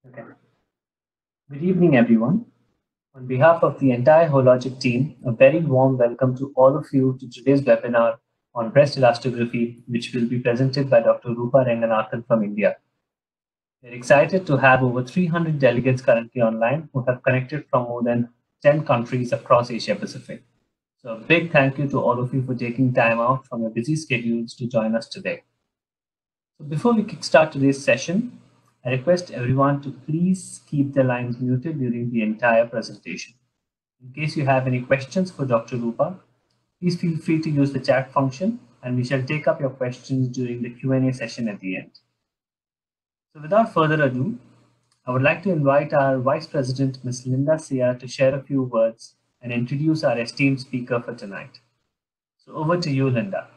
Okay. Good evening, everyone. On behalf of the entire Hologic team, a very warm welcome to all of you to today's webinar on breast elastography, which will be presented by Dr. Rupa Ranganathan from India. We're excited to have over 300 delegates currently online who have connected from more than 10 countries across Asia Pacific. So a big thank you to all of you for taking time out from your busy schedules to join us today. So before we kickstart today's session, I request everyone to please keep their lines muted during the entire presentation. In case you have any questions for Dr. Rupa, please feel free to use the chat function and we shall take up your questions during the Q&A session at the end. So without further ado, I would like to invite our Vice President, Ms. Linda Sia, to share a few words and introduce our esteemed speaker for tonight. So over to you, Linda.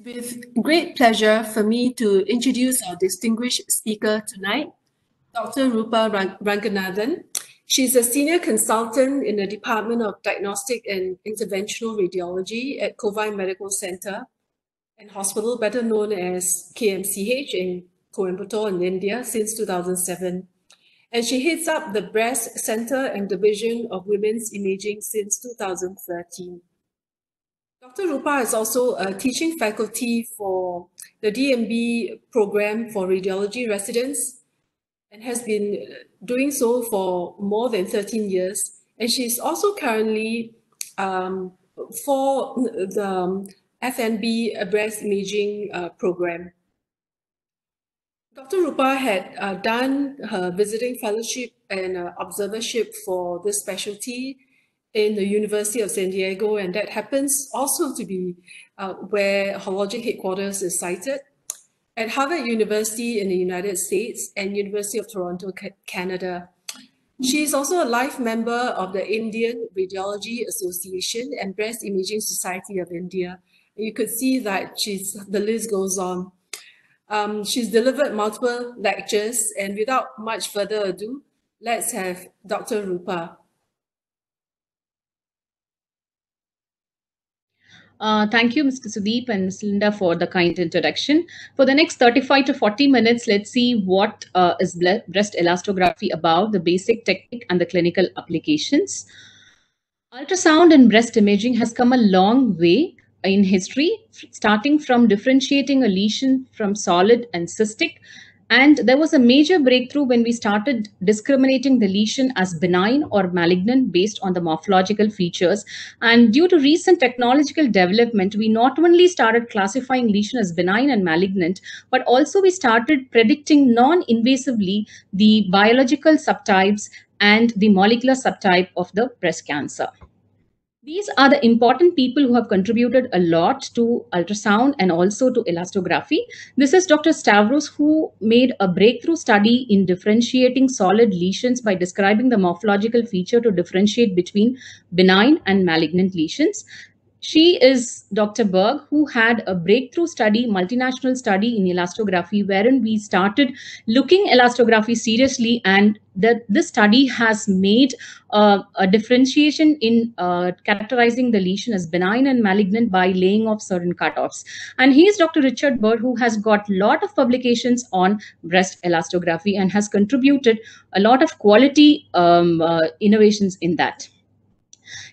With great pleasure for me to introduce our distinguished speaker tonight, Dr. Rupa Ranganathan. She's a senior consultant in the Department of Diagnostic and Interventional Radiology at Kovai Medical Center and Hospital, better known as KMCH in Coimbatore in India since 2007. And she heads up the Breast Center and Division of Women's Imaging since 2013. Dr. Rupa is also a teaching faculty for the DMB program for radiology residents and has been doing so for more than 13 years. And she's also currently for the FNB breast imaging program. Dr. Rupa had done her visiting fellowship and observership for this specialty in the University of San Diego, and that happens also to be where Hologic headquarters is sited, at Harvard University in the United States and University of Toronto, Canada. She is also a life member of the Indian Radiology Association and Breast Imaging Society of India. You could see that the list goes on. She's delivered multiple lectures, and without much further ado, let's have Dr. Rupa. Thank you, Mr. Sudeep and Ms. Linda, for the kind introduction. For the next 35 to 40 minutes, let's see what is breast elastography about, the basic technique and the clinical applications. Ultrasound and breast imaging has come a long way in history, starting from differentiating a lesion from solid and cystic. And there was a major breakthrough when we started discriminating the lesion as benign or malignant based on the morphological features. And due to recent technological development, we not only started classifying lesion as benign and malignant, but also we started predicting non-invasively the biological subtypes and the molecular subtype of the breast cancer. These are the important people who have contributed a lot to ultrasound and also to elastography. This is Dr. Stavros, who made a breakthrough study in differentiating solid lesions by describing the morphological feature to differentiate between benign and malignant lesions. She is Dr. Berg, who had a breakthrough study, multinational study in elastography, wherein we started looking elastography seriously, and this study has made a differentiation in characterizing the lesion as benign and malignant by laying off certain cutoffs. And he is Dr. Richard Bird, who has got a lot of publications on breast elastography and has contributed a lot of quality innovations in that.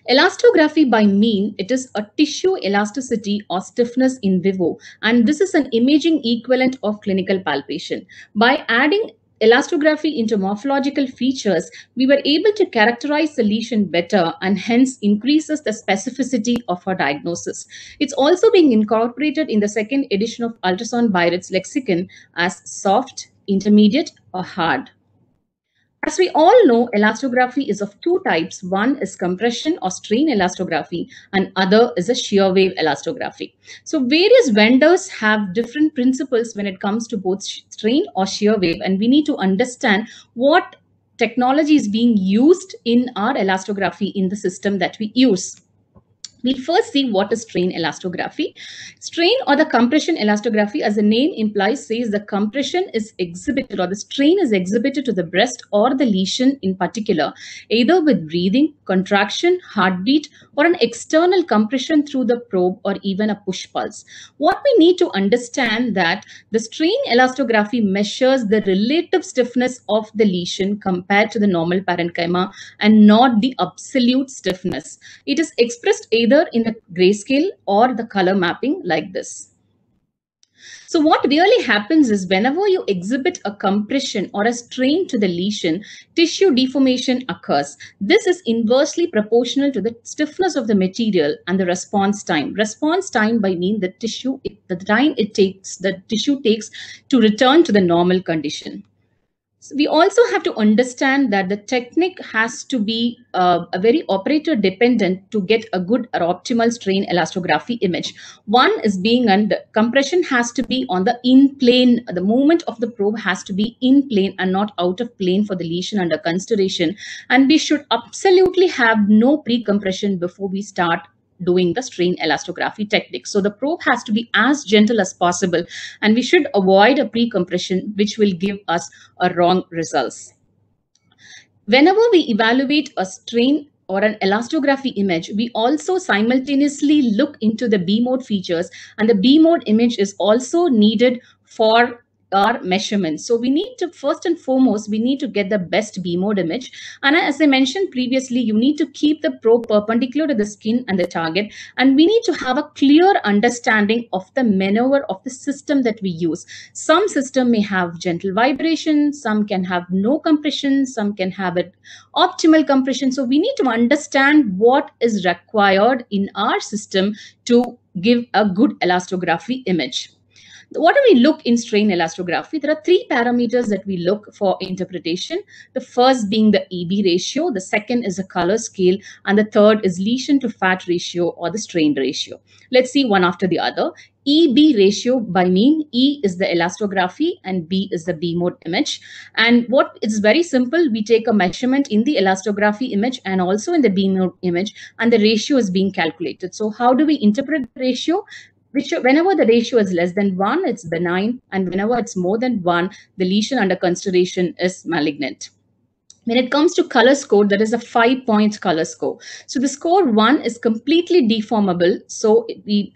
Elastography by mean, it is a tissue elasticity or stiffness in vivo, and this is an imaging equivalent of clinical palpation. By adding elastography into morphological features, we were able to characterize the lesion better and hence increases the specificity of our diagnosis. It's also being incorporated in the second edition of Ultrasound Biarritz lexicon as soft, intermediate, or hard. As we all know, elastography is of two types. One is compression or strain elastography, and other is a shear wave elastography. So various vendors have different principles when it comes to both strain or shear wave, and we need to understand what technology is being used in our elastography in the system that we use. We'll first see what is strain elastography. Strain or the compression elastography, as the name implies, says the compression is exhibited or the strain is exhibited to the breast or the lesion in particular, either with breathing, contraction, heartbeat, or an external compression through the probe or even a push pulse. What we need to understand that the strain elastography measures the relative stiffness of the lesion compared to the normal parenchyma and not the absolute stiffness. It is expressed either in the grayscale or the color mapping like this. So what really happens is whenever you exhibit a compression or a strain to the lesion, tissue deformation occurs. This is inversely proportional to the stiffness of the material and the response time. Response time by mean the tissue, the time it takes, the tissue takes to return to the normal condition. So we also have to understand that the technique has to be a very operator dependent to get a good or optimal strain elastography image. One is being the compression has to be on the in plane. The movement of the probe has to be in plane and not out of plane for the lesion under consideration. And we should absolutely have no pre-compression before we start doing the strain elastography technique. So the probe has to be as gentle as possible, and we should avoid a pre-compression which will give us a wrong results. Whenever we evaluate a strain or an elastography image, we also simultaneously look into the B mode features, and the B mode image is also needed for our measurements. So we need to, first and foremost, we need to get the best B mode image. And as I mentioned previously, you need to keep the probe perpendicular to the skin and the target. And we need to have a clear understanding of the maneuver of the system that we use. Some system may have gentle vibration, some can have no compression, some can have an optimal compression. So we need to understand what is required in our system to give a good elastography image. What do we look in strain elastography? There are three parameters that we look for interpretation. The first being the EB ratio, the second is the color scale, and the third is lesion to fat ratio or the strain ratio. Let's see one after the other. EB ratio by mean, E is the elastography and B is the B mode image. And what it's very simple, we take a measurement in the elastography image and also in the B mode image, and the ratio is being calculated. So how do we interpret the ratio? Whenever the ratio is less than 1, it's benign, and whenever it's more than 1, the lesion under consideration is malignant. When it comes to color score, there is a 5-point color score. So the score 1 is completely deformable, so we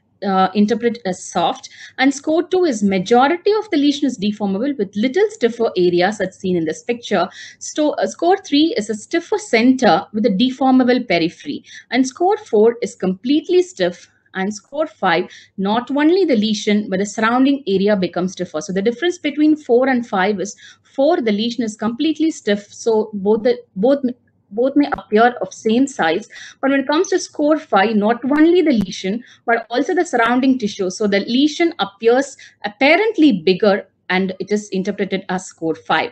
interpret as soft, and score 2 is majority of the lesion is deformable with little stiffer areas as seen in this picture. Score 3 is a stiffer center with a deformable periphery, and score 4 is completely stiff, and score 5, not only the lesion, but the surrounding area becomes stiffer. So the difference between 4 and 5 is 4, the lesion is completely stiff. So both may appear of same size. But when it comes to score 5, not only the lesion, but also the surrounding tissue. So the lesion appears apparently bigger, and it is interpreted as score 5.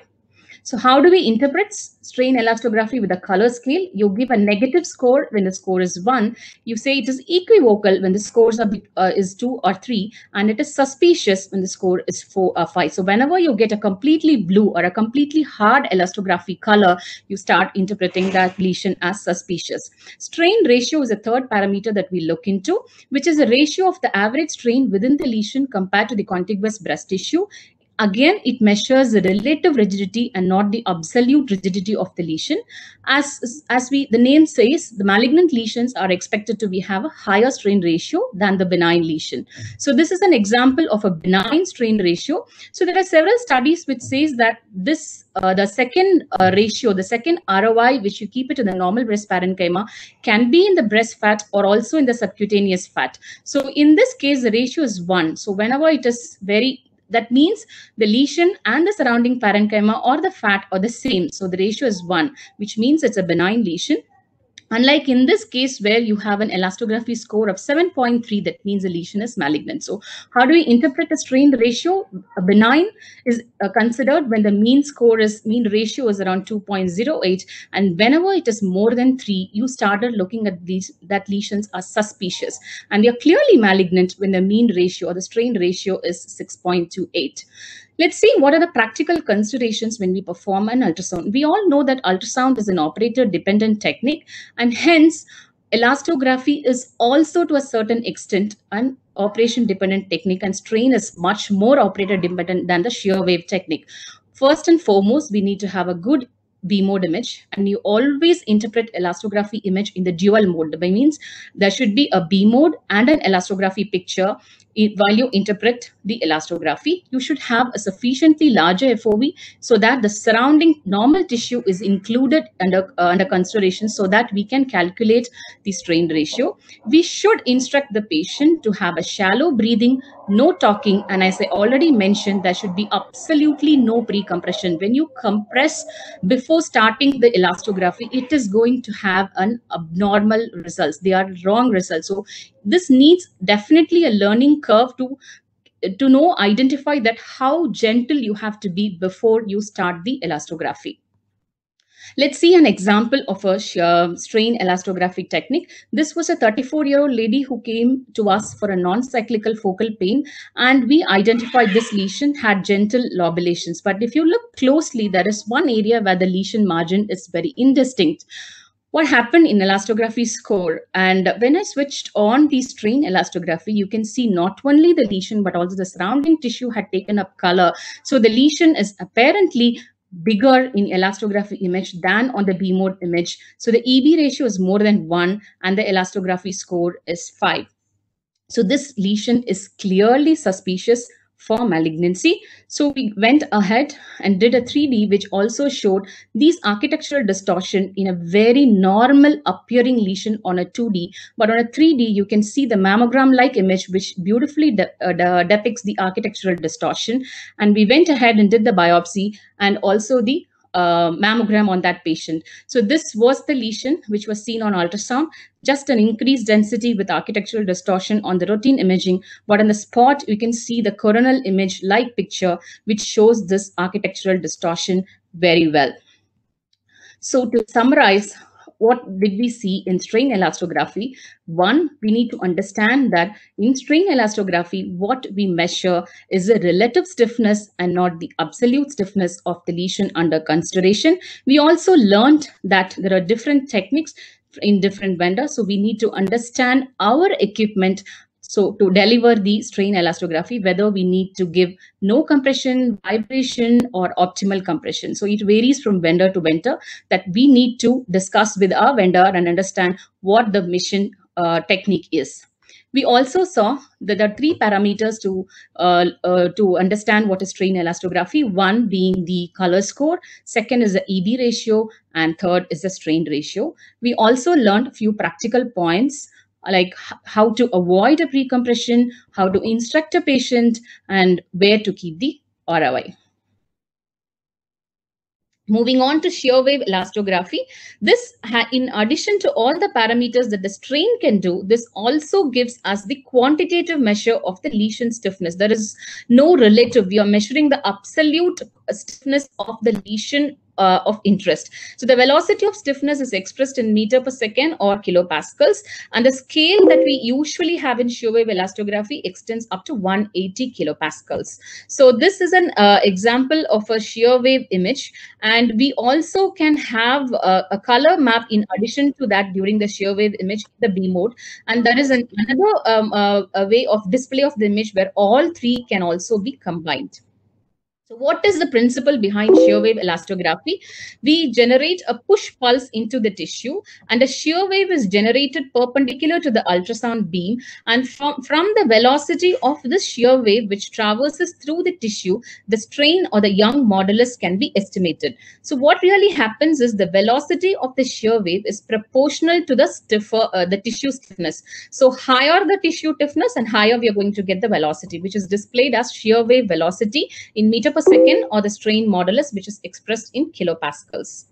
So how do we interpret strain elastography with a color scale? You give a negative score when the score is 1. You say it is equivocal when the scores is 2 or 3, and it is suspicious when the score is 4 or 5. So whenever you get a completely blue or a completely hard elastography color, you start interpreting that lesion as suspicious. Strain ratio is a third parameter that we look into, which is the ratio of the average strain within the lesion compared to the contiguous breast tissue. Again, it measures the relative rigidity and not the absolute rigidity of the lesion. As the name says, the malignant lesions are expected to have a higher strain ratio than the benign lesion. So this is an example of a benign strain ratio. So there are several studies which says that this the second ratio, the second ROI, which you keep it to the normal breast parenchyma, can be in the breast fat or also in the subcutaneous fat. So in this case, the ratio is 1. So whenever it is that means the lesion and the surrounding parenchyma or the fat are the same. So the ratio is 1, which means it's a benign lesion. Unlike in this case where you have an elastography score of 7.3, that means the lesion is malignant. So how do we interpret a strain ratio? A benign is considered when the mean ratio is around 2.08, and whenever it is more than 3, you started looking at that lesions are suspicious, and they are clearly malignant when the mean ratio or the strain ratio is 6.28. Let's see what are the practical considerations when we perform an ultrasound. We all know that ultrasound is an operator-dependent technique, and hence Elastography is also to a certain extent an operation dependent technique, and strain is much more operator dependent than the shear wave technique. First and foremost, we need to have a good B mode image, and you always interpret elastography image in the dual mode. That means there should be a B mode and an elastography picture. While you interpret the elastography, you should have a sufficiently larger FOV so that the surrounding normal tissue is included under consideration, so that we can calculate the strain ratio. We should instruct the patient to have a shallow breathing, no talking, and as I already mentioned, there should be absolutely no pre-compression. When you compress before starting the elastography, it is going to have an abnormal results. They are wrong results. So this needs definitely a learning curve to know, identify that how gentle you have to be before you start the elastography. Let's see an example of a strain elastographic technique. This was a 34-year-old lady who came to us for a non-cyclical focal pain, and we identified this lesion had gentle lobulations. But if you look closely, there is one area where the lesion margin is very indistinct. What happened in elastography score, and when I switched on the strain elastography, you can see not only the lesion but also the surrounding tissue had taken up color. So the lesion is apparently bigger in elastography image than on the B mode image. So the EB ratio is more than 1 and the elastography score is 5. So this lesion is clearly suspicious for malignancy. So we went ahead and did a 3D, which also showed these architectural distortion in a very normal appearing lesion on a 2D. But on a 3D, you can see the mammogram-like image, which beautifully depicts the architectural distortion. And we went ahead and did the biopsy and also the mammogram on that patient. So this was the lesion which was seen on ultrasound, just an increased density with architectural distortion on the routine imaging. But on the spot, you can see the coronal image like picture, which shows this architectural distortion very well. So to summarize, what did we see in strain elastography? One, we need to understand that in strain elastography, what we measure is the relative stiffness and not the absolute stiffness of the lesion under consideration. We also learned that there are different techniques in different vendors. So we need to understand our equipment. So to deliver the strain elastography, whether we need to give no compression, vibration, or optimal compression. So it varies from vendor to vendor, that we need to discuss with our vendor and understand what the mission technique is. We also saw that there are 3 parameters to understand what is strain elastography. One being the color score, second is the EB ratio, and third is the strain ratio. We also learned a few practical points, like how to avoid a pre-compression, how to instruct a patient, and where to keep the ROI. Moving on to shear wave elastography, this in addition to all the parameters that the strain can do, this also gives us the quantitative measure of the lesion stiffness. There is no relative. We are measuring the absolute stiffness of the lesion of interest. So the velocity of stiffness is expressed in meter per second or kilopascals, and the scale that we usually have in shear wave elastography extends up to 180 kilopascals. So this is an example of a shear wave image, and we also can have a color map in addition to that during the shear wave image, the B mode, and there is another way of display of the image where all 3 can also be combined. So what is the principle behind shear wave elastography? We generate a push pulse into the tissue, and a shear wave is generated perpendicular to the ultrasound beam. And from the velocity of this shear wave, which traverses through the tissue, the strain or the Young modulus can be estimated. So what really happens is the velocity of the shear wave is proportional to the tissue stiffness. So higher the tissue stiffness and higher we are going to get the velocity, which is displayed as shear wave velocity in meter per second, or the strain modulus, which is expressed in kilopascals.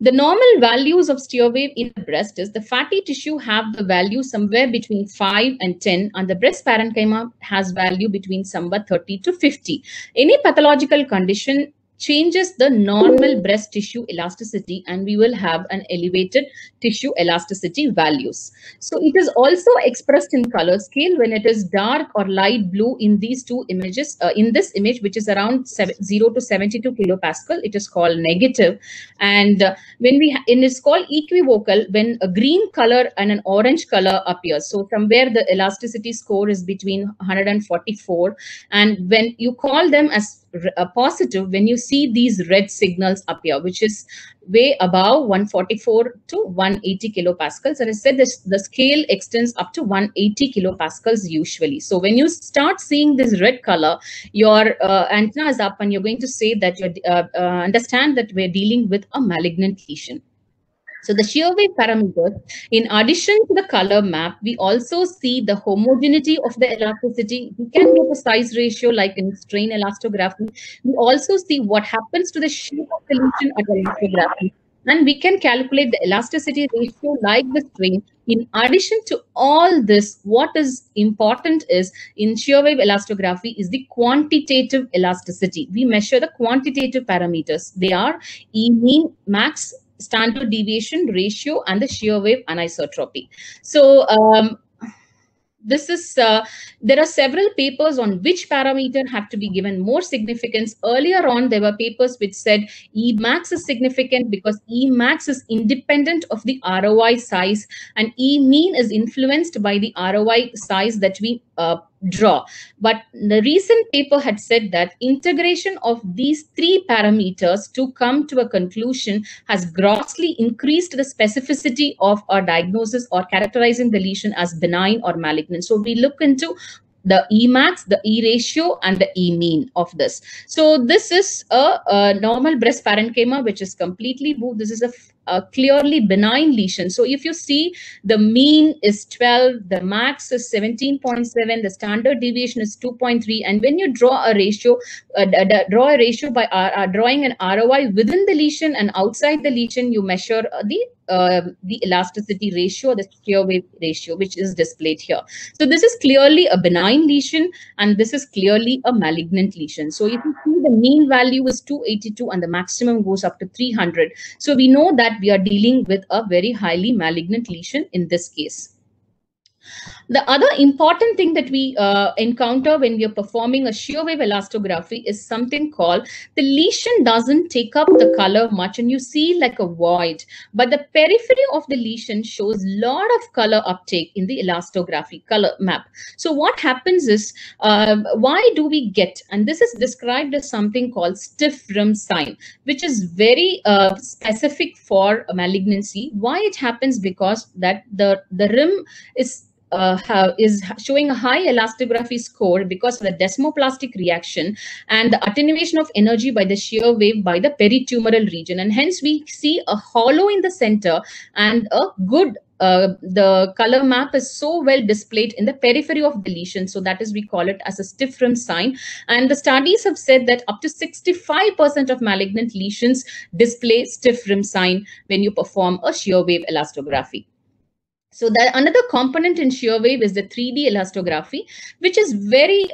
The normal values of shear wave in the breast is the fatty tissue have the value somewhere between 5 and 10, and the breast parenchyma has value between somewhere 30 to 50. Any pathological condition changes the normal breast tissue elasticity, and we will have an elevated tissue elasticity values. So it is also expressed in color scale when it is dark or light blue in these two images. In this image, which is around 0 to 72 kilopascal, it is called negative. And when it's called equivocal when a green color and an orange color appears. So somewhere the elasticity score is between 144, and when you call them as positive when you see these red signals appear, which is way above 144 to 180 kilopascals. And I said this, the scale extends up to 180 kilopascals usually. So when you start seeing this red color, your antenna is up and you're going to say that you understand that we're dealing with a malignant lesion. So the shear wave parameters, in addition to the color map, we also see the homogeneity of the elasticity. We can get a size ratio like in strain elastography. We also see what happens to the shape of the lesion at elastography. And we can calculate the elasticity ratio like the strain. In addition to all this, what is important is in shear wave elastography is the quantitative elasticity. We measure the quantitative parameters. They are E mean, max, standard deviation, ratio, and the shear wave anisotropy. So this is there are several papers on which parameter have to be given more significance. Earlier on, there were papers which said E max is significant because E max is independent of the ROI size, and E mean is influenced by the ROI size that we draw. But the recent paper had said that integration of these three parameters to come to a conclusion has grossly increased the specificity of our diagnosis or characterizing the lesion as benign or malignant. So we look into the E max, the E ratio, and the E mean of this. So this is a normal breast parenchyma, which is completely blue. This is a clearly benign lesion. So if you see, the mean is 12, the max is 17.7, the standard deviation is 2.3, and when you draw a ratio, by drawing an ROI within the lesion and outside the lesion, you measure the elasticity ratio, the shear wave ratio, which is displayed here. So this is clearly a benign lesion, and this is clearly a malignant lesion. So if you see, the mean value is 282 and the maximum goes up to 300. So we know that we are dealing with a very highly malignant lesion in this case. The other important thing that we encounter when we are performing a shear wave elastography is something called the lesion doesn't take up the color much and you see like a void, but the periphery of the lesion shows a lot of color uptake in the elastography color map. So what happens is, why do we get, and this is described as something called stiff rim sign, which is very specific for a malignancy. Why it happens? Because that the rim is showing a high elastography score because of the desmoplastic reaction and the attenuation of energy by the shear wave by the peritumoral region, and hence we see a hollow in the center and a good the color map is so well displayed in the periphery of the lesion. So that is, we call it as a stiff rim sign. And the studies have said that up to 65% of malignant lesions display stiff rim sign when you perform a shear wave elastography. So that another component in shear wave is the 3D elastography, which is very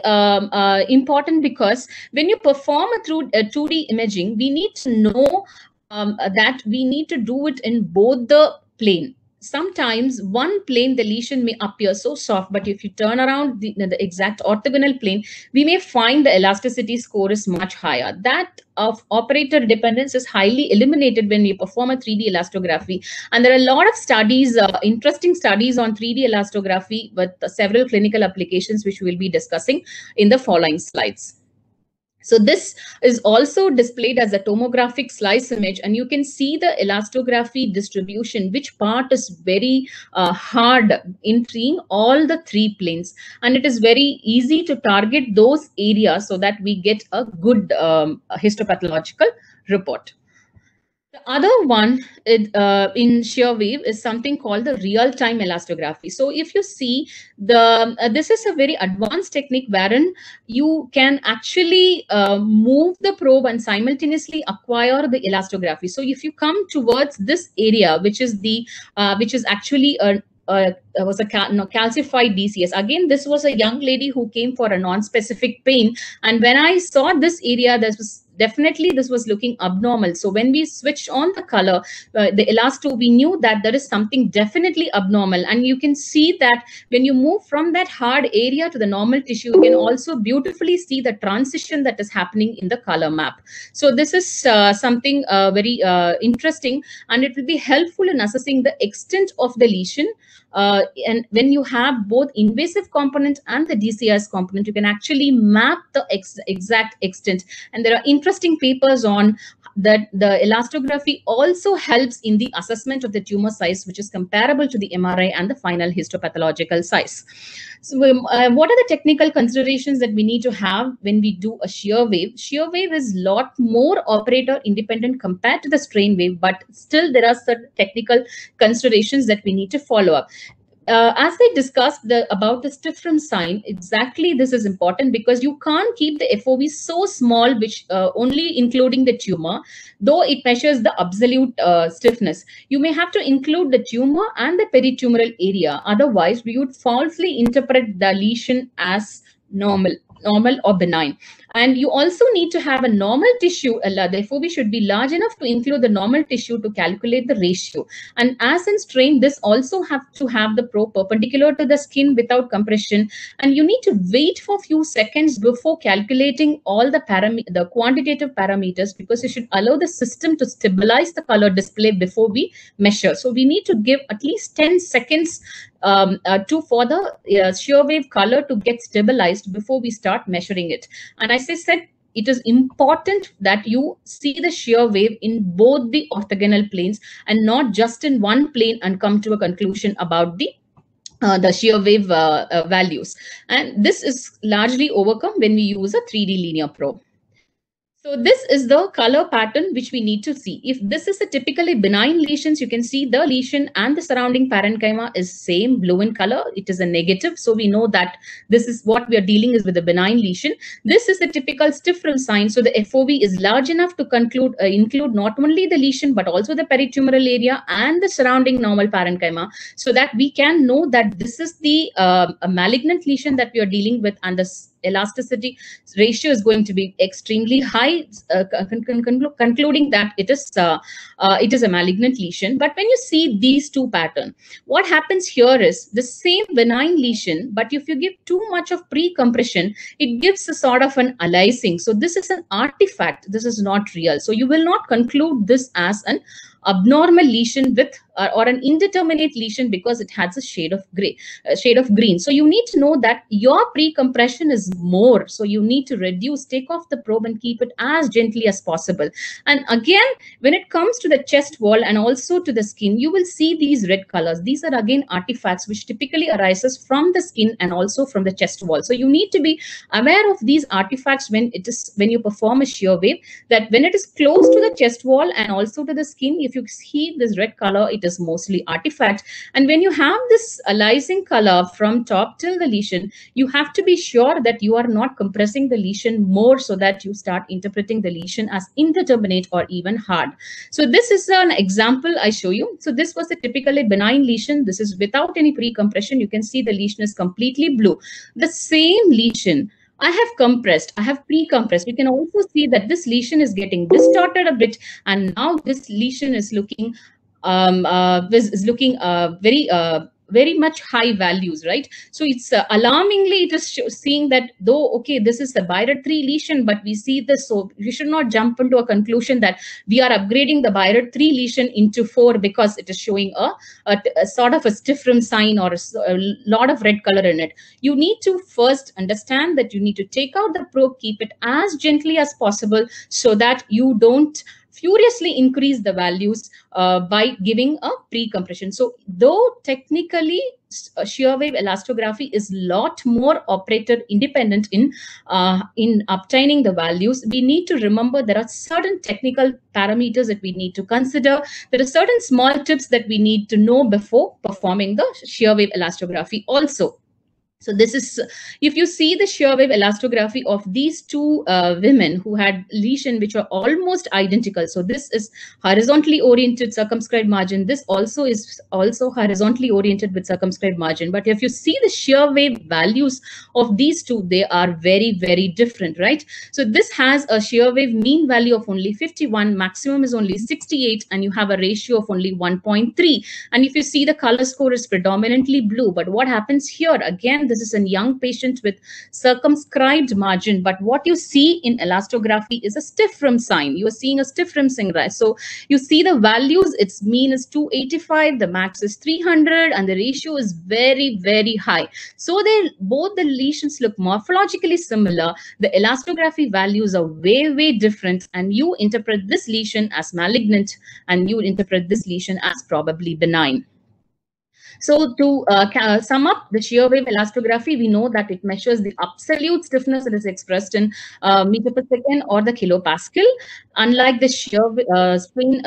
important because when you perform a 2D imaging, we need to know that we need to do it in both the plane. Sometimes one plane, the lesion may appear so soft, but if you turn around the exact orthogonal plane, we may find the elasticity score is much higher. That of operator dependence is highly eliminated when we perform a 3D elastography. And there are a lot of studies, interesting studies on 3D elastography with several clinical applications, which we will be discussing in the following slides. So this is also displayed as a tomographic slice image, and you can see the elastography distribution, which part is very hard in treating all the three planes. And it is very easy to target those areas so that we get a good histopathological report. The other one in shear wave is something called the real-time elastography. So if you see, this is a very advanced technique wherein you can actually move the probe and simultaneously acquire the elastography. So if you come towards this area, which is actually was a calcified DCS. Again, this was a young lady who came for a non-specific pain, and when I saw this area, there was definitely this was looking abnormal. So when we switched on the color, the elasto, we knew that there is something definitely abnormal. And you can see that when you move from that hard area to the normal tissue, you can also beautifully see the transition that is happening in the color map. So this is something very interesting, and it will be helpful in assessing the extent of the lesion. And when you have both invasive component and the DCIS component, you can actually map the exact extent. And there are interesting papers on that the elastography also helps in the assessment of the tumor size, which is comparable to the MRI and the final histopathological size. So what are the technical considerations that we need to have when we do a shear wave? Shear wave is a lot more operator independent compared to the strain wave, but still there are certain technical considerations that we need to follow up. As I discussed about the Stifram sign, exactly this is important, because you can't keep the FOV so small, which only including the tumor, though it measures the absolute stiffness. You may have to include the tumor and the peritumoral area. Otherwise, we would falsely interpret the lesion as normal or benign. And you also need to have a normal tissue. The FOV should be large enough to include the normal tissue to calculate the ratio. And as in strain, this also have to have the probe perpendicular to the skin without compression. And you need to wait for a few seconds before calculating all the quantitative parameters, because you should allow the system to stabilize the color display before we measure. So we need to give at least 10 seconds for the shear wave color to get stabilized before we start measuring it. And as I said, it is important that you see the shear wave in both the orthogonal planes and not just in one plane and come to a conclusion about the shear wave values. And this is largely overcome when we use a 3D linear probe. So this is the color pattern which we need to see. If this is a typically benign lesions, you can see the lesion and the surrounding parenchyma is same blue in color. It is a negative. So we know that this is what we are dealing is with a benign lesion. This is a typical Stifram sign. So the FOV is large enough to include not only the lesion, but also the peritumoral area and the surrounding normal parenchyma, so that we can know that this is the a malignant lesion that we are dealing with, and the elasticity ratio is going to be extremely high, concluding that it is a malignant lesion. But when you see these two patterns, what happens here is the same benign lesion, but if you give too much of pre-compression, it gives a sort of an aliasing. So this is an artifact. This is not real. So you will not conclude this as an abnormal lesion with or an indeterminate lesion because it has a shade of green. So you need to know that your pre-compression is more. So you need to take off the probe and keep it as gently as possible. And again, when it comes to the chest wall and also to the skin, you will see these red colors. These are again artifacts which typically arises from the skin and also from the chest wall. So you need to be aware of these artifacts when you perform a shear wave, that when it is close to the chest wall and also to the skin, if you see this red color, it is mostly artifact. And when you have this aliasing color from top till the lesion, you have to be sure that you are not compressing the lesion more, so that you start interpreting the lesion as indeterminate or even hard. So this is an example I show you. So this was a typically benign lesion. This is without any pre-compression. You can see the lesion is completely blue. The same lesion I have compressed, I have pre-compressed. We can also see that this lesion is getting distorted a bit, and now this lesion is looking very much high values, right? So it's alarmingly, it is seeing that though, okay, this is the BI-RAD 3 lesion, but we see this, so we should not jump into a conclusion that we are upgrading the BI-RAD 3 lesion into 4 because it is showing a sort of a Stifram sign or a lot of red color in it. You need to first understand that you need to take out the probe, keep it as gently as possible so that you don't furiously increase the values by giving a pre-compression. So though technically shear wave elastography is a lot more operator independent in obtaining the values, we need to remember there are certain technical parameters that we need to consider. There are certain small tips that we need to know before performing the shear wave elastography also. So this is, if you see the shear wave elastography of these two women who had lesion which are almost identical. So this is horizontally oriented circumscribed margin. This also is also horizontally oriented with circumscribed margin. But if you see the shear wave values of these two, they are very, very different, right? So this has a shear wave mean value of only 51, maximum is only 68, and you have a ratio of only 1.3. And if you see the color score is predominantly blue, but what happens here again, this is a young patient with circumscribed margin, but what you see in elastography is a stiff rim sign. You are seeing a stiff rim sign, right? So you see the values, its mean is 285, the max is 300, and the ratio is very, very high. So they both the lesions look morphologically similar. The elastography values are way, way different, and you interpret this lesion as malignant, and you interpret this lesion as probably benign. So to sum up the shear wave elastography, we know that it measures the absolute stiffness that is expressed in meter per second or the kilopascal. Unlike the shear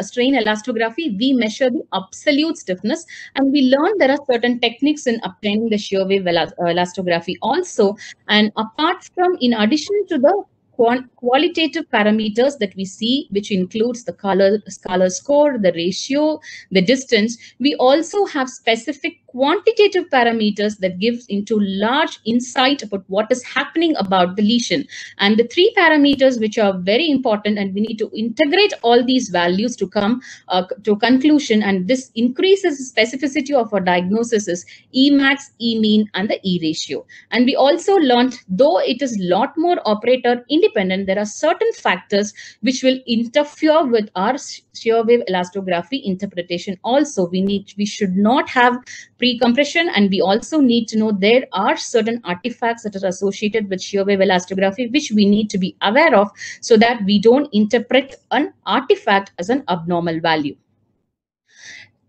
strain elastography, we measure the absolute stiffness, and we learned there are certain techniques in obtaining the shear wave elastography also. And apart from, in addition to the qualitative parameters that we see, which includes the color score, the ratio, the distance, we also have specific quantitative parameters that gives into large insight about what is happening about the lesion. And the three parameters which are very important, and we need to integrate all these values to come to conclusion, and this increases the specificity of our diagnosis, is Emax, E mean, and the E ratio. And we also learned, though it is a lot more operator independent, there are certain factors which will interfere with our shear wave elastography interpretation. Also, we should not have pre-compression, and we also need to know there are certain artifacts that are associated with shear wave elastography which we need to be aware of, so that we don't interpret an artifact as an abnormal value.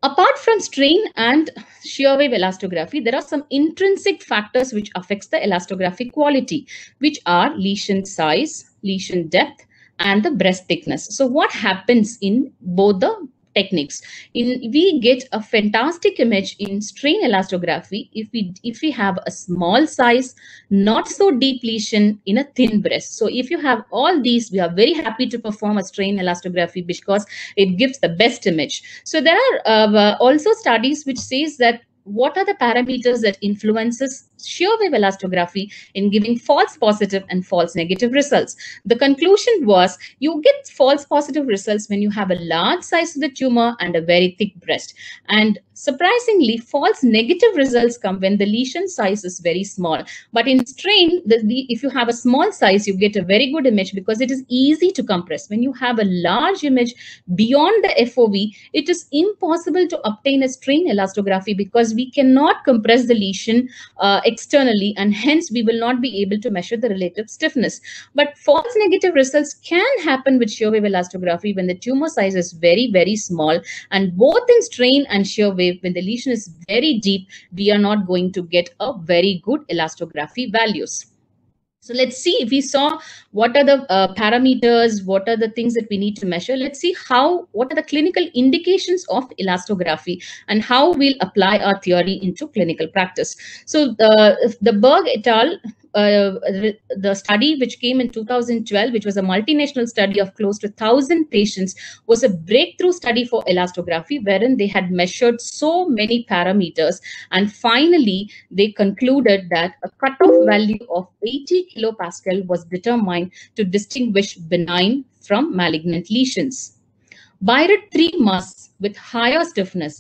Apart from strain and shear wave elastography, there are some intrinsic factors which affects the elastographic quality, which are lesion size, lesion depth, and the breast thickness. So what happens in both the techniques? We get a fantastic image in strain elastography if we have a small size, not so deep lesion in a thin breast. So if you have all these, we are very happy to perform a strain elastography because it gives the best image. So there are also studies which says that what are the parameters that influences shear wave elastography in giving false positive and false negative results. The conclusion was you get false positive results when you have a large size of the tumor and a very thick breast. And surprisingly, false negative results come when the lesion size is very small. But in strain, if you have a small size, you get a very good image because it is easy to compress. When you have a large image beyond the FOV, it is impossible to obtain a strain elastography because we cannot compress the lesion externally, and hence we will not be able to measure the relative stiffness. But false negative results can happen with shear wave elastography when the tumor size is very, very small, and both in strain and shear wave, when the lesion is very deep, we are not going to get a very good elastography values. So let's see, if we saw what are the parameters, what are the things that we need to measure. Let's see what are the clinical indications of elastography and how we'll apply our theory into clinical practice. So the Berg et al., the study which came in 2012, which was a multinational study of close to 1,000 patients, was a breakthrough study for elastography, wherein they had measured so many parameters. And finally, they concluded that a cutoff value of 80 kilopascal was determined to distinguish benign from malignant lesions. Biret 3 masks with higher stiffness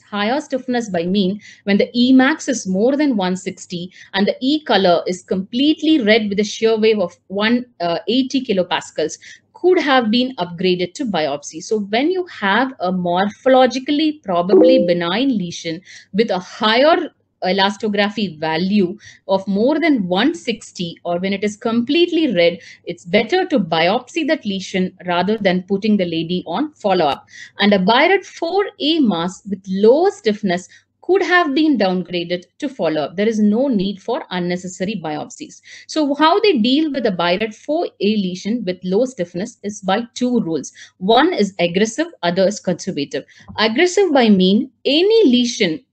by mean, when the Emax is more than 160 and the E color is completely red with a shear wave of 180 kilopascals, could have been upgraded to biopsy. So when you have a morphologically probably benign lesion with a higher elastography value of more than 160, or when it is completely red, it's better to biopsy that lesion rather than putting the lady on follow-up. And a Biret 4A mask with lower stiffness could have been downgraded to follow-up. There is no need for unnecessary biopsies. So how they deal with a Biret 4A lesion with low stiffness is by two rules. One is aggressive, other is conservative. Aggressive by mean, any lesion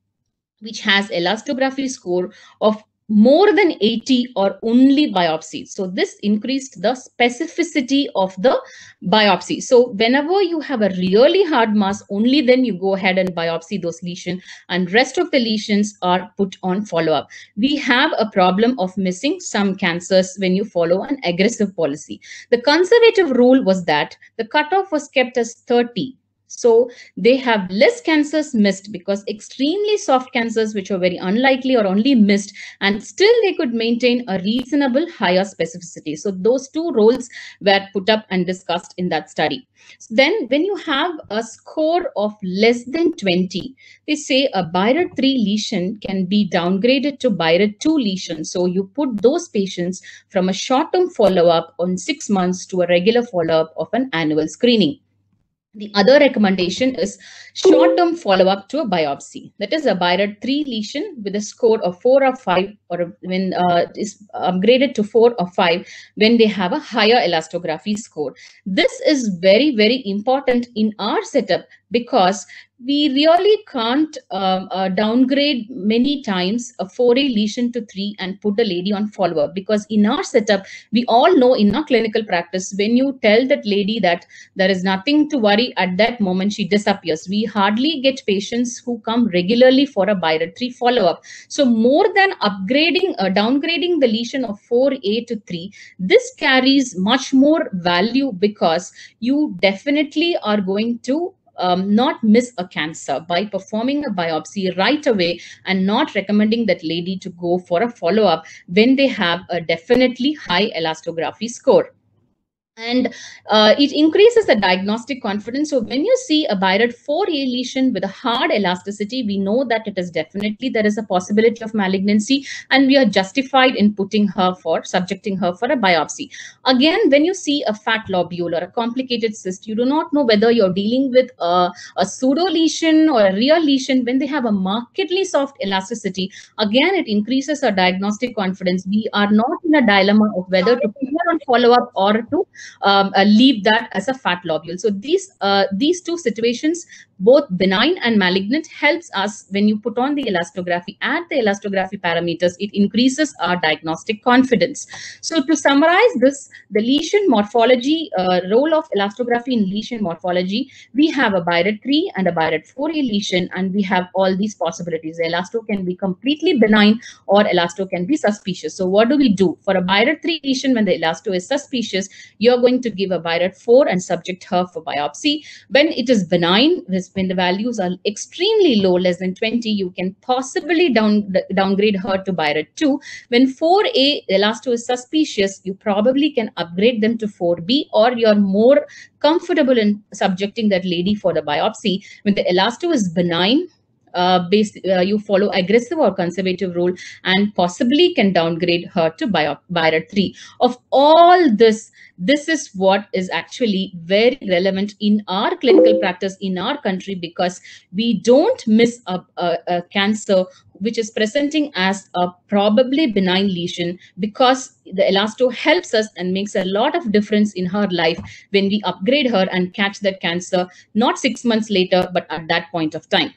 which has elastography score of more than 80 or only biopsy. So this increased the specificity of the biopsy. So whenever you have a really hard mass, only then you go ahead and biopsy those lesions, and rest of the lesions are put on follow-up. We have a problem of missing some cancers when you follow an aggressive policy. The conservative rule was that the cutoff was kept as 30. So they have less cancers missed, because extremely soft cancers, which are very unlikely, or only missed, and still they could maintain a reasonable higher specificity. So those two roles were put up and discussed in that study. So then when you have a score of less than 20, they say a BI-RADS 3 lesion can be downgraded to BI-RADS 2 lesion. So you put those patients from a short-term follow-up on 6 months to a regular follow-up of an annual screening. The other recommendation is short-term follow-up to a biopsy. That is a BI-RADS 3 lesion with a score of 4 or 5, or when is upgraded to 4 or 5 when they have a higher elastography score. This is very, very important in our setup, because we really can't downgrade many times a 4A lesion to 3 and put the lady on follow-up, because in our setup, we all know in our clinical practice, when you tell that lady that there is nothing to worry, at that moment she disappears. We hardly get patients who come regularly for a BI-RADS 3 follow-up. So more than downgrading the lesion of 4A to 3, this carries much more value, because you definitely are going to not miss a cancer by performing a biopsy right away, and not recommending that lady to go for a follow-up when they have a definitely high elastography score. And it increases the diagnostic confidence. So when you see a BI-RADS 4A lesion with a hard elasticity, we know that it is definitely, there is a possibility of malignancy, and we are justified in subjecting her for a biopsy. Again, when you see a fat lobule or a complicated cyst, you do not know whether you're dealing with a pseudo lesion or a real lesion. When they have a markedly soft elasticity, again, it increases our diagnostic confidence. We are not in a dilemma of whether to put her on follow-up or to leave that as a fat lobule. So these two situations, both benign and malignant, helps us when you put on the elastography. At the elastography parameters, it increases our diagnostic confidence. So to summarize this, the lesion morphology, role of elastography in lesion morphology, we have a BI-RADS 3 and a BI-RADS 4A lesion, and we have all these possibilities. The elasto can be completely benign, or elasto can be suspicious. So what do we do? For a BI-RADS 3 lesion, when the elasto is suspicious, you're going to give a BI-RADS 4 and subject her for biopsy. When it is benign, when the values are extremely low, less than 20, you can possibly downgrade her to BI-RADS 2. When 4A elasto is suspicious, you probably can upgrade them to 4B, or you're more comfortable in subjecting that lady for the biopsy. When the elasto is benign, you follow aggressive or conservative rule, and possibly can downgrade her to BI-RADS 3. Of all this is what is actually very relevant in our clinical practice in our country, because we don't miss a cancer which is presenting as a probably benign lesion, because the elasto helps us and makes a lot of difference in her life when we upgrade her and catch that cancer, not 6 months later, but at that point of time.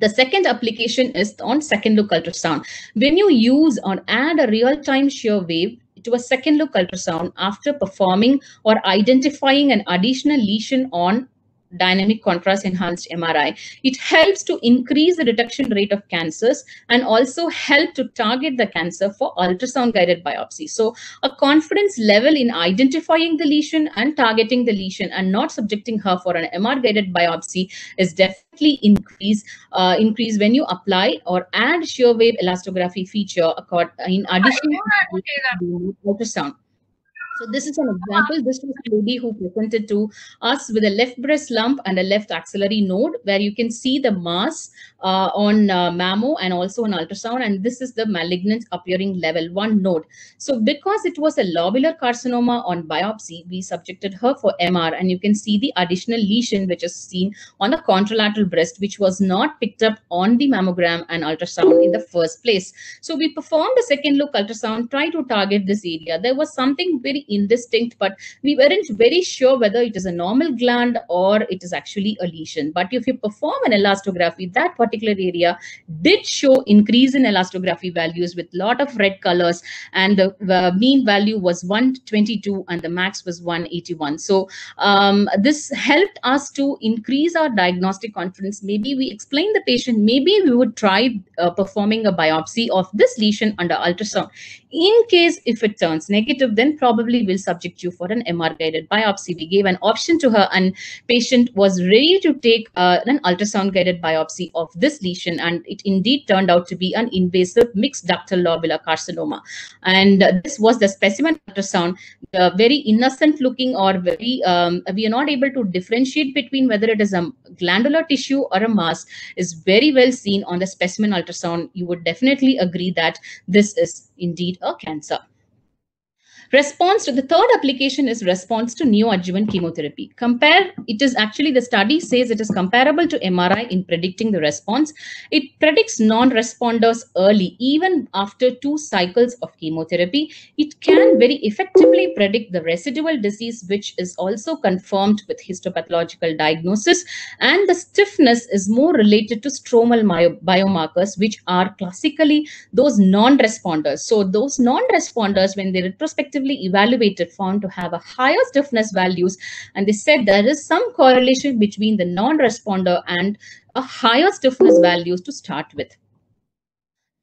The second application is on second look ultrasound. When you use or add a real-time shear wave to a second look ultrasound after performing or identifying an additional lesion on dynamic contrast enhanced MRI, it helps to increase the detection rate of cancers and also help to target the cancer for ultrasound guided biopsy. So a confidence level in identifying the lesion and targeting the lesion and not subjecting her for an MR guided biopsy is definitely increase when you apply or add shear wave elastography feature in addition to ultrasound. So this is an example. This was a lady who presented to us with a left breast lump and a left axillary node, where you can see the mass on mammo and also on ultrasound. And this is the malignant appearing level 1 node. So because it was a lobular carcinoma on biopsy, we subjected her for MR, and you can see the additional lesion which is seen on the contralateral breast, which was not picked up on the mammogram and ultrasound in the first place. So we performed a second look ultrasound, try to target this area. There was something very very indistinct, but we weren't very sure whether it is a normal gland or it is actually a lesion. But if you perform an elastography, that particular area did show increase in elastography values with lot of red colors, and the mean value was 122 and the max was 181. So this helped us to increase our diagnostic confidence. Maybe we explain the patient, maybe we would try performing a biopsy of this lesion under ultrasound. In case if it turns negative, then probably we'll subject you for an MR guided biopsy. We gave an option to her, and patient was ready to take an ultrasound guided biopsy of this lesion, and it indeed turned out to be an invasive mixed ductal lobular carcinoma. And this was the specimen ultrasound, very innocent looking, or very we are not able to differentiate between whether it is a glandular tissue or a mass, is very well seen on the specimen ultrasound. You would definitely agree that this is indeed a cancer. Response to the third application is response to neoadjuvant chemotherapy. It is actually, the study says it is comparable to MRI in predicting the response. It predicts non-responders early, even after 2 cycles of chemotherapy. It can very effectively predict the residual disease, which is also confirmed with histopathological diagnosis. And the stiffness is more related to stromal biomarkers, which are classically those non-responders. So those non-responders, when they retrospectively evaluated, found to have a higher stiffness values, and they said there is some correlation between the non-responder and a higher stiffness values to start with.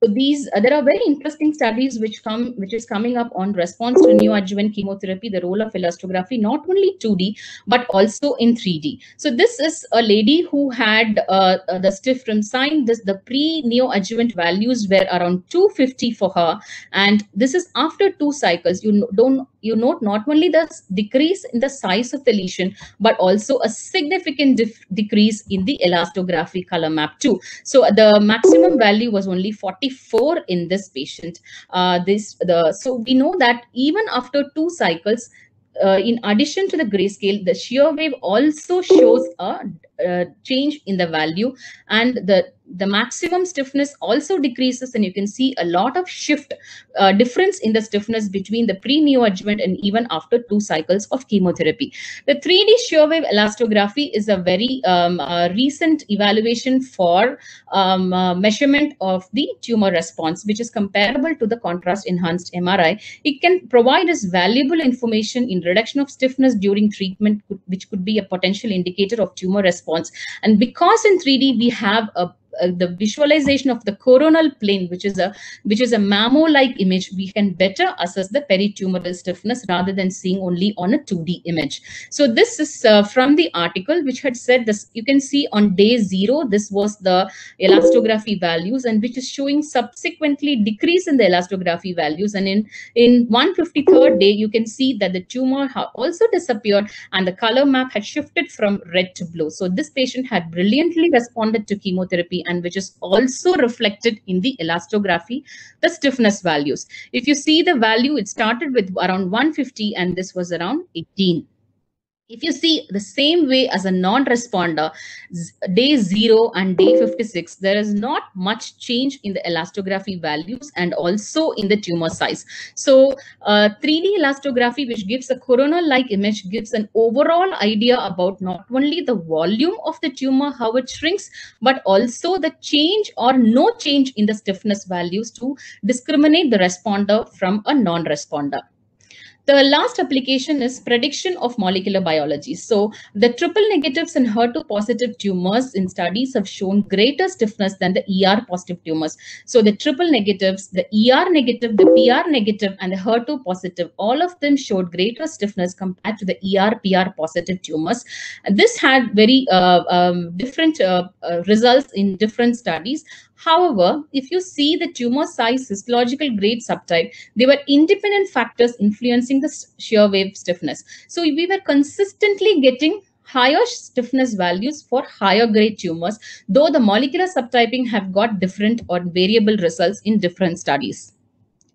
So these there are very interesting studies which is coming up on response to neoadjuvant chemotherapy, the role of elastography, not only 2D but also in 3D. So this is a lady who had the stiff rim sign. The pre-neoadjuvant values were around 250 for her, and this is after 2 cycles. You note not only the decrease in the size of the lesion, but also a significant decrease in the elastography color map too. So the maximum value was only 44 in this patient. So we know that even after 2 cycles, in addition to the grayscale, the shear wave also shows a change in the value, and the maximum stiffness also decreases, and you can see a lot of difference in the stiffness between the pre-neoadjuvant and even after 2 cycles of chemotherapy. The 3D shear wave elastography is a very recent evaluation for measurement of the tumor response, which is comparable to the contrast enhanced MRI. It can provide us valuable information in reduction of stiffness during treatment, which could be a potential indicator of tumor response. And because in 3D we have the visualization of the coronal plane, which is a mammo-like image, we can better assess the peritumoral stiffness rather than seeing only on a 2D image. So this is from the article which had said this. You can see on day 0, this was the elastography values, and which is showing subsequently decrease in the elastography values. And in 153rd day, you can see that the tumor also disappeared and the color map had shifted from red to blue. So this patient had brilliantly responded to chemotherapy, and which is also reflected in the elastography, the stiffness values. If you see the value, it started with around 150 and this was around 18. If you see the same way as a non-responder, day 0 and day 56, there is not much change in the elastography values and also in the tumor size. So 3D elastography, which gives a coronal-like image, gives an overall idea about not only the volume of the tumor, how it shrinks, but also the change or no change in the stiffness values to discriminate the responder from a non-responder. The last application is prediction of molecular biology. So the triple negatives and HER2 positive tumors in studies have shown greater stiffness than the ER positive tumors. So the triple negatives, the ER negative, the PR negative, and the HER2 positive, all of them showed greater stiffness compared to the ER PR positive tumors. And this had very different results in different studies. However, if you see the tumor size, histological grade subtype, they were independent factors influencing the shear wave stiffness. So we were consistently getting higher stiffness values for higher grade tumors, though the molecular subtyping have got different or variable results in different studies.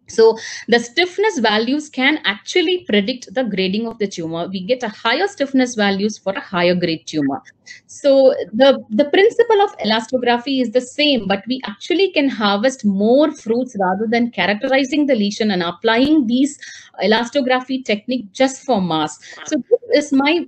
So the stiffness values can actually predict the grading of the tumor. We get a higher stiffness values for a higher grade tumor. So the principle of elastography is the same, but we actually can harvest more fruits rather than characterizing the lesion and applying these elastography technique just for mass. So this is my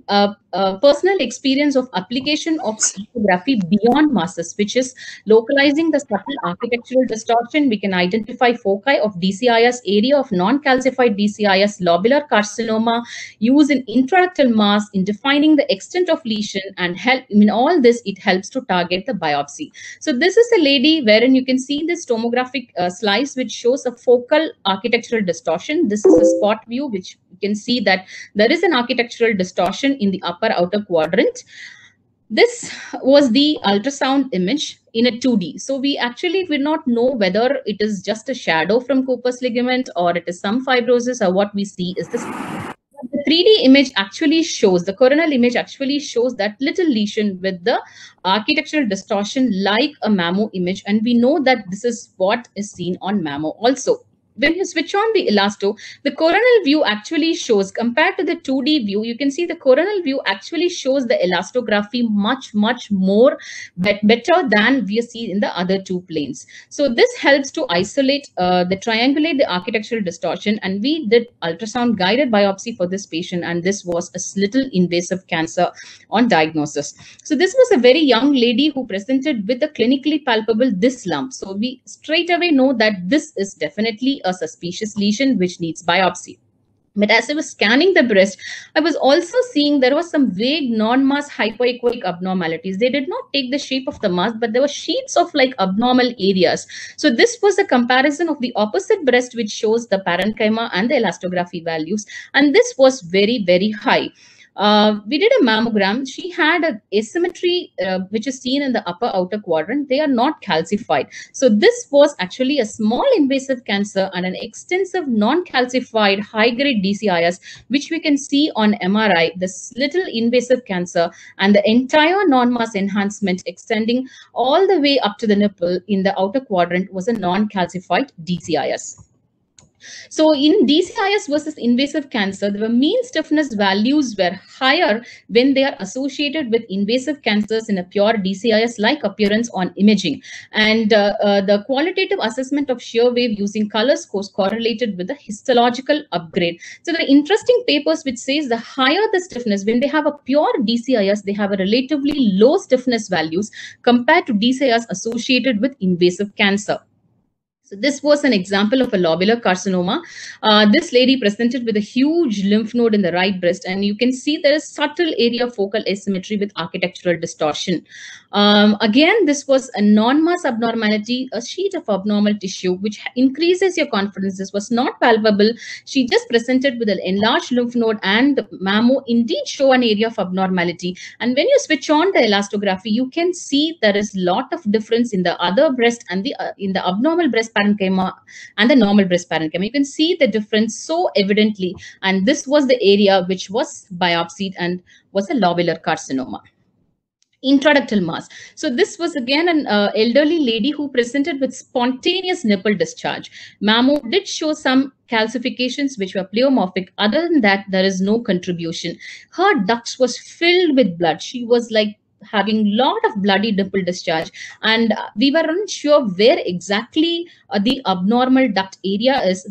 personal experience of application of elastography beyond masses, which is localizing the subtle architectural distortion. We can identify foci of DCIS, area of non-calcified DCIS, lobular carcinoma, use in intraductal mass in defining the extent of lesion, and help in all this, it helps to target the biopsy. So this is a lady wherein you can see this tomographic slice which shows a focal architectural distortion. This is a spot view which you can see that there is an architectural distortion in the upper outer quadrant. This was the ultrasound image in a 2D. So we actually will not know whether it is just a shadow from Cooper's ligament or it is some fibrosis, or what we see is this. The 3D image actually shows, the coronal image actually shows that little lesion with the architectural distortion like a mammo image. And we know that this is what is seen on mammo also. When you switch on the elasto, the coronal view actually shows, compared to the 2D view, you can see the coronal view actually shows the elastography much more better than we see in the other two planes. So this helps to isolate, triangulate the architectural distortion. And we did ultrasound guided biopsy for this patient, and this was a little invasive cancer on diagnosis. So this was a very young lady who presented with a clinically palpable this lump. So we straight away know that this is definitely a suspicious lesion which needs biopsy. But as I was scanning the breast, I was also seeing there was some vague non-mass hypoechoic abnormalities. They did not take the shape of the mass, but there were sheets of like abnormal areas. So this was a comparison of the opposite breast, which shows the parenchyma and the elastography values. And this was very high. We did a mammogram. She had an asymmetry, which is seen in the upper outer quadrant. They are not calcified. So this was actually a small invasive cancer and an extensive non-calcified high-grade DCIS, which we can see on MRI, this little invasive cancer and the entire non-mass enhancement extending all the way up to the nipple in the outer quadrant was a non-calcified DCIS. So in DCIS versus invasive cancer, the mean stiffness values were higher when they are associated with invasive cancers in a pure DCIS-like appearance on imaging. And the qualitative assessment of shear wave using color scores correlated with the histological upgrade. So there are interesting papers which says the higher the stiffness, when they have a pure DCIS, they have a relatively low stiffness values compared to DCIS associated with invasive cancer. So this was an example of a lobular carcinoma. This lady presented with a huge lymph node in the right breast, and you can see there is subtle area focal asymmetry with architectural distortion. Again, this was a non-mass abnormality, a sheet of abnormal tissue, which increases your confidence. This was not palpable. She just presented with an enlarged lymph node, and the mammo indeed show an area of abnormality. And when you switch on the elastography, you can see there is a lot of difference in the other breast and the in the abnormal breast parenchyma and the normal breast parenchyma. You can see the difference so evidently. And this was the area which was biopsied and was a lobular carcinoma. Intraductal mass. So this was again an elderly lady who presented with spontaneous nipple discharge. Mammo did show some calcifications which were pleomorphic. Other than that, there is no contribution. Her ducts was filled with blood. She was like having lot of bloody nipple discharge, and we were unsure where exactly the abnormal duct area is,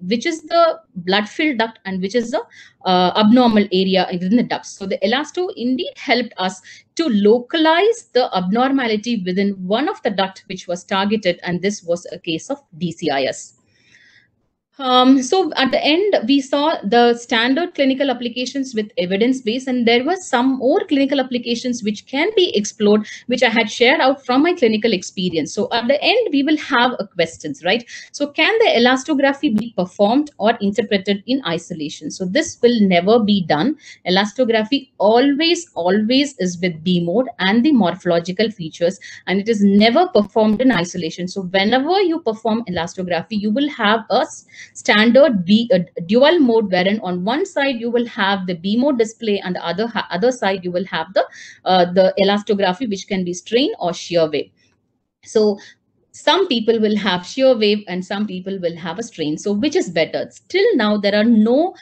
which is the blood filled duct and which is the abnormal area within the ducts. So the elasto indeed helped us to localize the abnormality within one of the duct which was targeted, and this was a case of DCIS. So at the end, we saw the standard clinical applications with evidence base, and there were some more clinical applications which can be explored, which I had shared out from my clinical experience. So at the end, we will have questions, right? So can the elastography be performed or interpreted in isolation? So this will never be done. Elastography always is with B mode and the morphological features, and it is never performed in isolation. So whenever you perform elastography, you will have a standard dual mode, wherein on one side you will have the B mode display, and the other side you will have the elastography, which can be strain or shear wave. So Some people will have shear wave and some people will have a strain. So which is better? Still now, there are no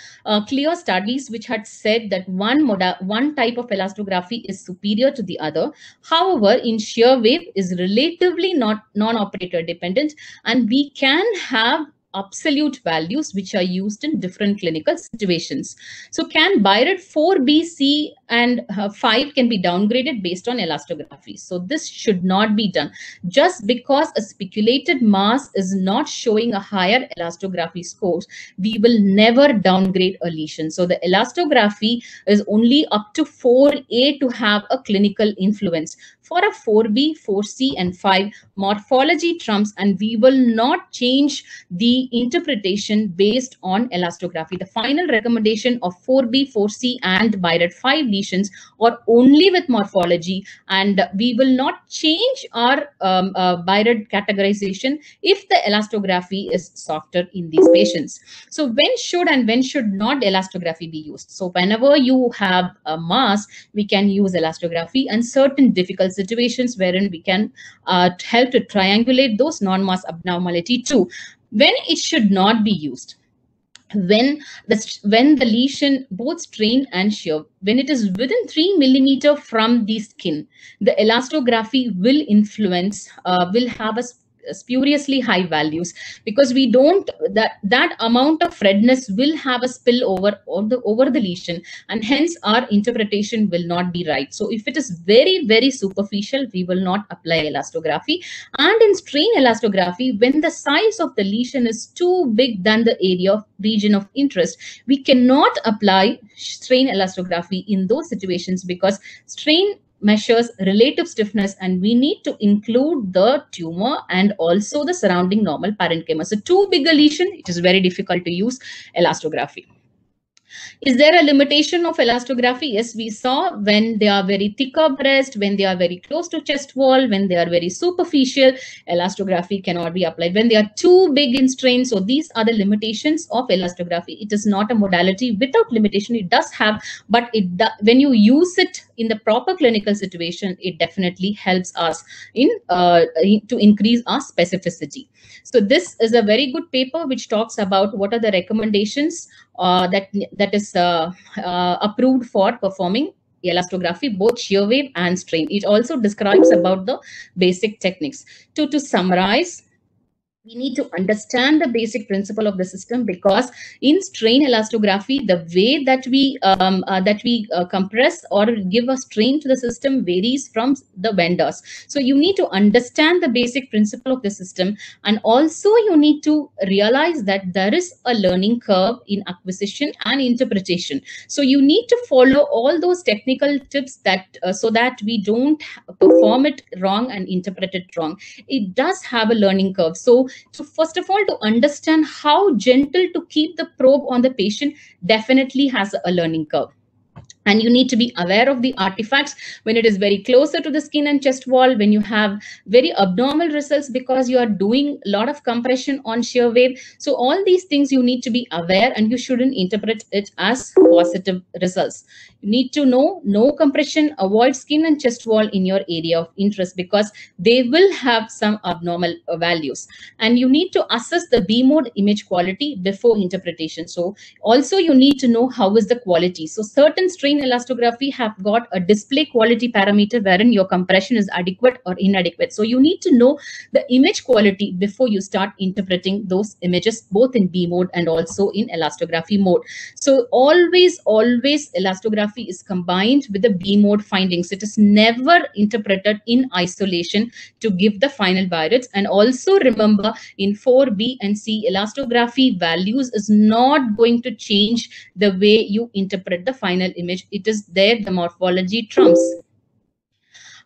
clear studies which had said that one type of elastography is superior to the other. However, in shear wave is relatively not non-operator dependent, and we can have absolute values which are used in different clinical situations. So can Biret 4B, C, and 5 can be downgraded based on elastography. So this should not be done. Just because a speculated mass is not showing a higher elastography scores, we will never downgrade a lesion. So the elastography is only up to 4A to have a clinical influence. For a 4B, 4C, and 5, morphology trumps, and we will not change the interpretation based on elastography. The final recommendation of 4B, 4C, and Biret 5 lesions are only with morphology, and we will not change our Biret categorization if the elastography is softer in these patients. So when should and when should not elastography be used? So whenever you have a mass, we can use elastography, and certain difficult situations wherein we can help to triangulate those non-mass abnormality too. When it should not be used? When the lesion, both strain and shear, when it is within 3 millimeter from the skin, the elastography will influence, will have a spuriously high values, because we don't, that amount of redness will have a spill over the lesion, and hence our interpretation will not be right. So if it is very, very superficial, we will not apply elastography. And in strain elastography, when the size of the lesion is too big than the area of region of interest, we cannot apply strain elastography in those situations, because strain measures relative stiffness, and we need to include the tumor and also the surrounding normal parenchyma. So too big a lesion, it is very difficult to use elastography. Is there a limitation of elastography? Yes, we saw when they are very thicker breast, when they are very close to chest wall, when they are very superficial, elastography cannot be applied. When they are too big in strain, so these are the limitations of elastography. It is not a modality without limitation. It does have, but when you use it in the proper clinical situation, it definitely helps us to increase our specificity. So this is a very good paper which talks about what are the recommendations that is approved for performing elastography, both shear wave and strain. It also describes about the basic techniques. To summarize, we need to understand the basic principle of the system, because in strain elastography, the way that we compress or give a strain to the system varies from the vendors. So you need to understand the basic principle of the system, and also you need to realize that there is a learning curve in acquisition and interpretation. So you need to follow all those technical tips that so that we don't perform it wrong and interpret it wrong. It does have a learning curve. So first of all, to understand how gentle to keep the probe on the patient definitely has a learning curve. And you need to be aware of the artifacts when it is very closer to the skin and chest wall, when you have very abnormal results because you are doing a lot of compression on shear wave. So all these things you need to be aware, and you shouldn't interpret it as positive results. You need to know no compression, avoid skin and chest wall in your area of interest, because they will have some abnormal values. And you need to assess the B mode image quality before interpretation. So also you need to know how is the quality. So certain strain elastography have got a display quality parameter wherein your compression is adequate or inadequate. So you need to know the image quality before you start interpreting those images, both in B mode and also in elastography mode. So always elastography is combined with the B mode findings. It is never interpreted in isolation to give the final Birets. And also remember, in 4B and C, elastography values is not going to change the way you interpret the final image. It is there, the morphology trumps.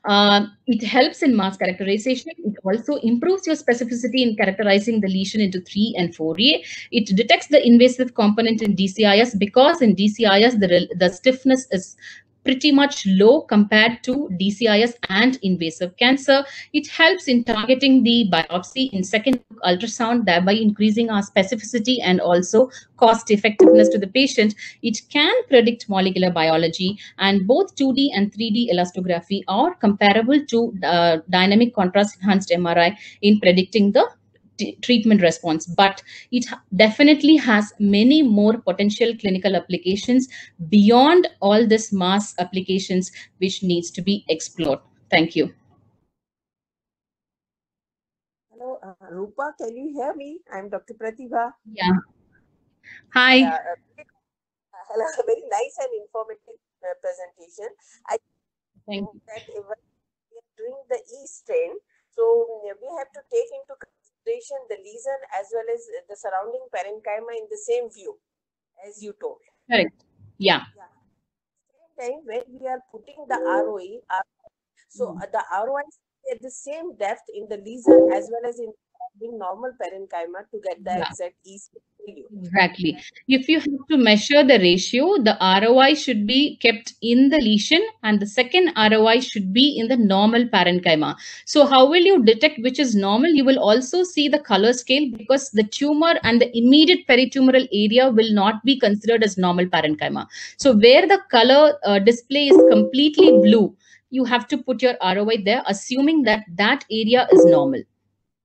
It helps in mass characterization. It also improves your specificity in characterizing the lesion into 3 and 4A. It detects the invasive component in DCIS, because in DCIS, the stiffness is pretty much low compared to DCIS and invasive cancer. It helps in targeting the biopsy in second ultrasound, thereby increasing our specificity and also cost effectiveness to the patient. It can predict molecular biology, and both 2D and 3D elastography are comparable to dynamic contrast enhanced MRI in predicting the treatment response, but it definitely has many more potential clinical applications beyond all this mass applications which needs to be explored. Thank you. Hello, Rupa, can you hear me? I'm Dr. Pratibha. Yeah. Hi. Hello, very nice and informative presentation. I Thank you. that even we are doing the E strain, so we have to take into consideration the lesion as well as the surrounding parenchyma in the same view, as you told. Correct. Yeah. Same time when we are putting the ROE, so the ROI is at the same depth in the lesion as well as in normal parenchyma to get the exact E value. Exactly. If you have to measure the ratio, the ROI should be kept in the lesion and the second ROI should be in the normal parenchyma. So how will you detect which is normal? You will also see the color scale, because the tumor and the immediate peritumoral area will not be considered as normal parenchyma. So where the color display is completely blue, you have to put your ROI there, assuming that that area is normal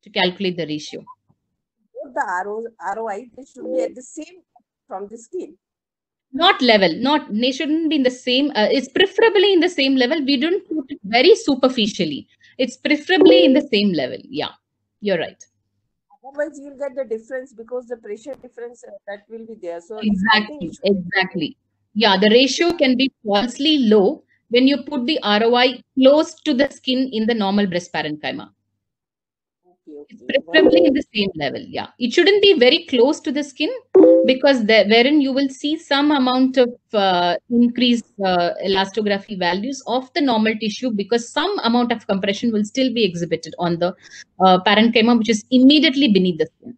to calculate the ratio. Both the ROI, they should be at the same from the skin. Not level, they shouldn't be in the same, it's preferably in the same level. We don't put it very superficially. It's preferably in the same level. Yeah, you're right. Otherwise, you'll get the difference because the pressure difference that will be there. So Exactly. Yeah, the ratio can be falsely low when you put the ROI close to the skin in the normal breast parenchyma. It's preferably in the same level. Yeah, it shouldn't be very close to the skin, because wherein you will see some amount of increased elastography values of the normal tissue, because some amount of compression will still be exhibited on the parenchyma, which is immediately beneath the skin.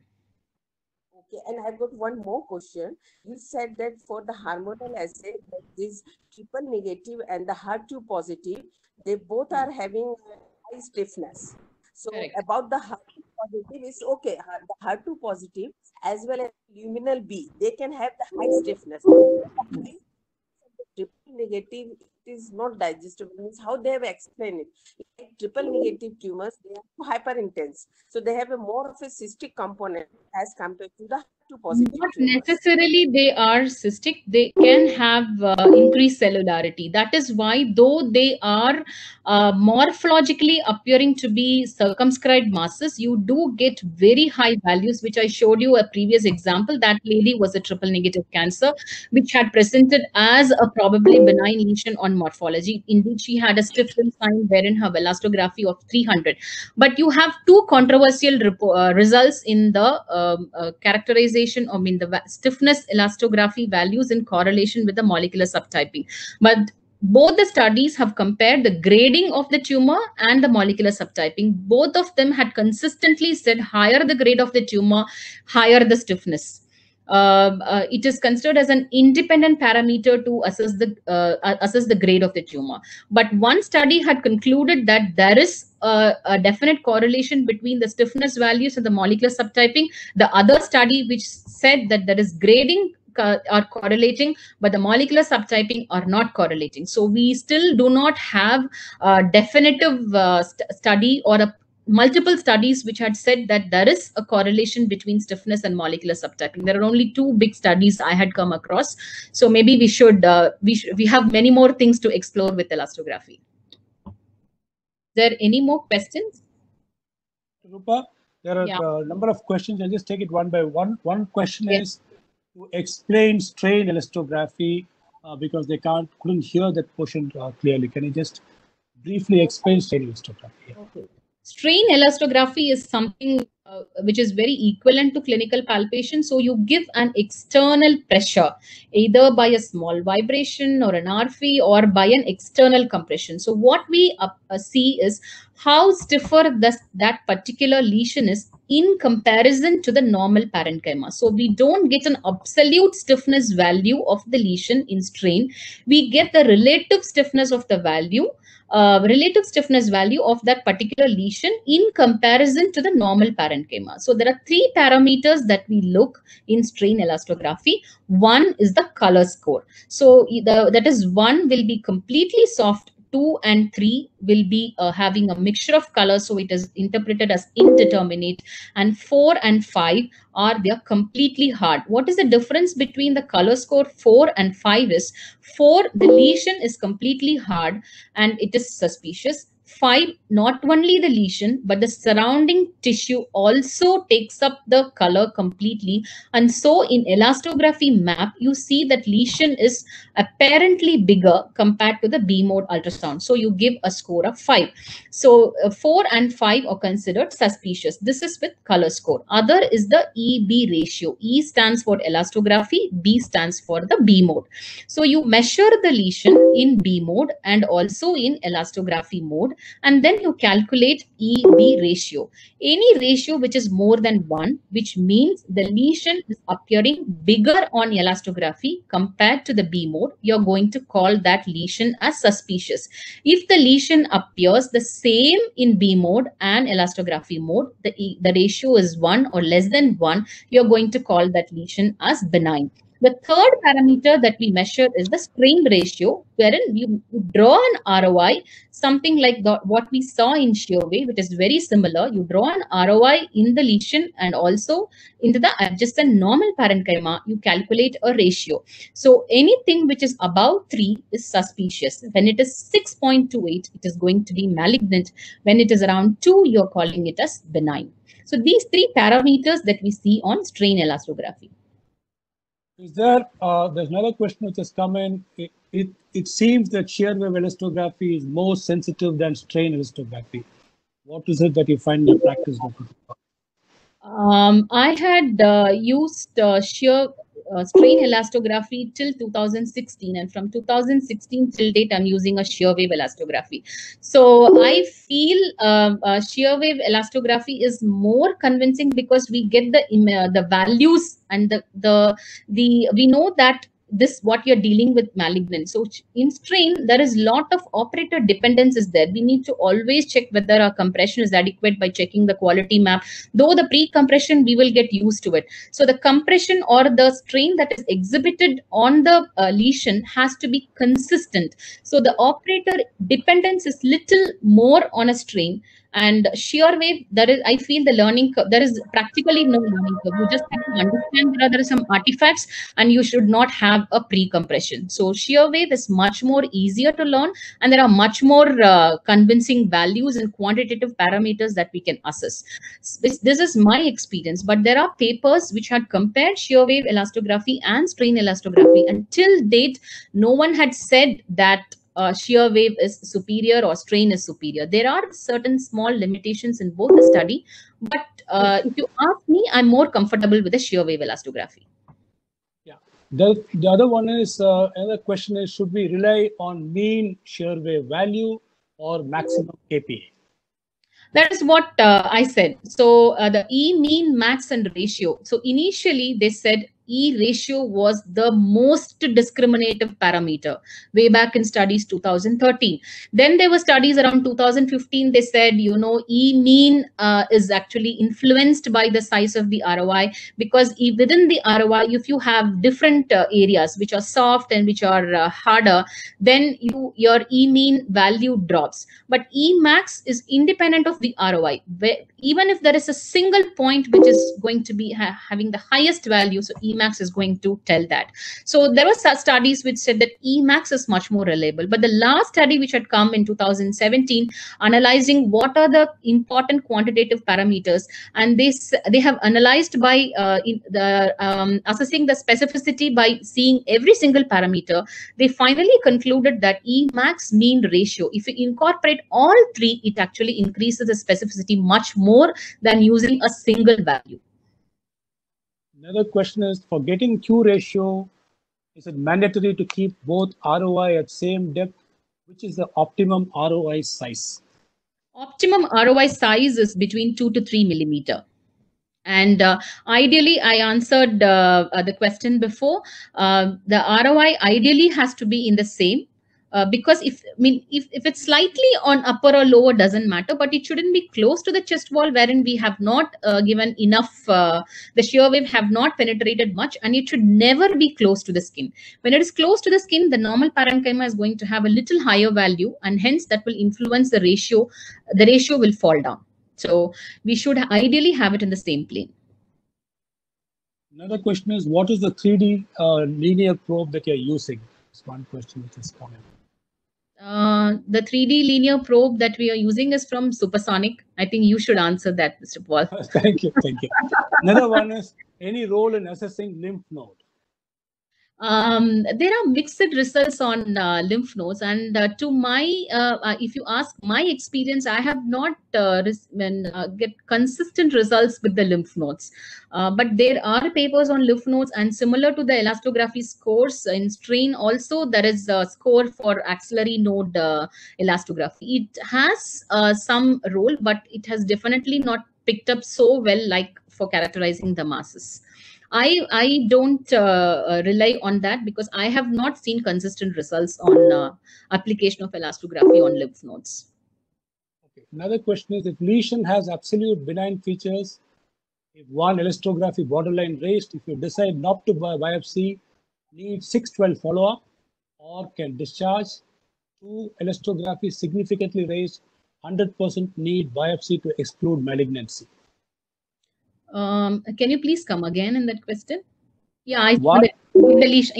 Okay, and I've got one more question. You said that for the hormonal assay, that this triple negative and the HER2 positive, they both are having high stiffness. So Correct. about the HER2 positive, is okay. The HER2 positive as well as luminal B, they can have the high stiffness. The triple negative, it is not digestible. Means how they have explained it. Like triple negative tumors, they are hyperintense. So they have a more of a cystic component as compared to the HER2 positive Not tumors. necessarily they are cystic, they can have increased cellularity. That is why, though they are morphologically appearing to be circumscribed masses, you do get very high values, which I showed you a previous example. That lady was a triple negative cancer, which had presented as a probably benign lesion on morphology. Indeed, she had a stiff limb sign wherein her elastography of 300. But you have two controversial results in the characterization, I mean, the stiffness elastography values in correlation with the molecular subtyping. But both the studies have compared the grading of the tumor and the molecular subtyping. Both of them had consistently said higher the grade of the tumor, higher the stiffness. It is considered as an independent parameter to assess the grade of the tumor. But one study had concluded that there is a definite correlation between the stiffness values and the molecular subtyping. The other study which said that there is grading are correlating, but the molecular subtyping are not correlating. So we still do not have a definitive study or multiple studies which had said that there is a correlation between stiffness and molecular subtyping. There are only two big studies I had come across. So maybe we have many more things to explore with elastography. Is there any more questions? Rupa, there are a number of questions. I'll just take it one by one. One question is to explain strain elastography, because they couldn't hear that portion clearly. Can you just briefly explain strain elastography? Okay. Strain elastography is something which is very equivalent to clinical palpation. So you give an external pressure, either by a small vibration or an RF or by an external compression. So what we see is how stiffer that particular lesion is in comparison to the normal parenchyma. So we don't get an absolute stiffness value of the lesion in strain. We get the relative stiffness of the value, relative stiffness value of that particular lesion in comparison to the normal parenchyma. So there are three parameters that we look in strain elastography. One is the color score. So that is 1 will be completely soft, 2 and 3 will be having a mixture of colors, so it is interpreted as indeterminate, and 4 and 5 they are completely hard. What is the difference between the color score 4 and 5 is 4, the lesion is completely hard and it is suspicious. 5, not only the lesion, but the surrounding tissue also takes up the color completely. And so in elastography map, you see that lesion is apparently bigger compared to the B mode ultrasound. So you give a score of 5. So 4 and 5 are considered suspicious. This is with color score. Other is the EB ratio. E stands for elastography, B stands for the B mode. So you measure the lesion in B mode and also in elastography mode, and then you calculate EB ratio. Any ratio which is more than 1, which means the lesion is appearing bigger on elastography compared to the B mode, you're going to call that lesion as suspicious. If the lesion appears the same in B mode and elastography mode, the ratio is 1 or less than 1, you're going to call that lesion as benign. The third parameter that we measure is the strain ratio, wherein you draw an ROI, something like what we saw in shear wave, which is very similar. You draw an ROI in the lesion and also into the adjacent normal parenchyma, you calculate a ratio. So anything which is above 3 is suspicious. When it is 6.28, it is going to be malignant. When it is around 2, you're calling it as benign. So these three parameters that we see on strain elastography. Is there, there's another question which has come in. It seems that shear wave elastography is more sensitive than strain elastography. What is it that you find in the practice? I had used strain elastography till 2016, and from 2016 till date, I'm using a shear wave elastography. So I feel shear wave elastography is more convincing because we get the values and we know that what you're dealing with malignant. So in strain, there is lot of operator dependence is there. We need to always check whether our compression is adequate by checking the quality map. Though the pre-compression, we will get used to it. So the compression or the strain that is exhibited on the lesion has to be consistent. So the operator dependence is little more on a strain. And shear wave, I feel the learning curve, there is practically no learning curve. You just have to understand there are some artifacts and you should not have a pre-compression. So shear wave is much more easier to learn, and there are much more convincing values and quantitative parameters that we can assess. This is my experience, but there are papers which had compared shear wave elastography and strain elastography. Until date, no one had said that shear wave is superior or strain is superior. There are certain small limitations in both the study, but if you ask me, I'm more comfortable with the shear wave elastography. Yeah. The other one is, another question is, should we rely on mean shear wave value or maximum KPA? That is what I said. So the E mean, max, and ratio. So initially they said E ratio was the most discriminative parameter way back in studies 2013. Then there were studies around 2015. They said, you know, E mean is actually influenced by the size of the ROI, because within the ROI, if you have different areas which are soft and which are harder, then your E mean value drops. But E max is independent of the ROI. Even if there is a single point which is going to be having the highest value, so E max is going to tell that. So there were such studies which said that E max is much more reliable. But the last study which had come in 2017, analyzing what are the important quantitative parameters, and they have analyzed by assessing the specificity by seeing every single parameter. They finally concluded that E max mean ratio, if you incorporate all three, it actually increases the specificity much more than using a single value. Another question is, for getting Q ratio, is it mandatory to keep both ROI at same depth? Which is the optimum ROI size? Optimum ROI size is between 2 to 3 millimeter. And ideally, I answered the question before. The ROI ideally has to be in the same. Because if it's slightly on upper or lower doesn't matter, but it shouldn't be close to the chest wall wherein we have not given enough, the shear wave have not penetrated much, and it should never be close to the skin. When it is close to the skin, the normal parenchyma is going to have a little higher value, and hence that will influence the ratio. The ratio will fall down. So we should ideally have it in the same plane. Another question is, what is the 3D linear probe that you're using? That's one question which is coming. The 3D linear probe that we are using is from Supersonic. I think you should answer that, Mr. Paul. Thank you. Thank you. Another one is, any role in assessing lymph node? There are mixed results on lymph nodes, and to my, if you ask my experience, I have not get consistent results with the lymph nodes. But there are papers on lymph nodes, and similar to the elastography scores in strain, also there is a score for axillary node elastography. It has some role, but it has definitely not picked up so well like for characterizing the masses. I don't rely on that because I have not seen consistent results on application of elastography on lymph nodes. Okay. Another question is, if lesion has absolute benign features, if one elastography borderline raised, if you decide not to biopsy, need 6-12 follow-up, or can discharge, 2 elastography significantly raised, 100% need biopsy to exclude malignancy. Can you please come again in that question? Yeah, if the lesion,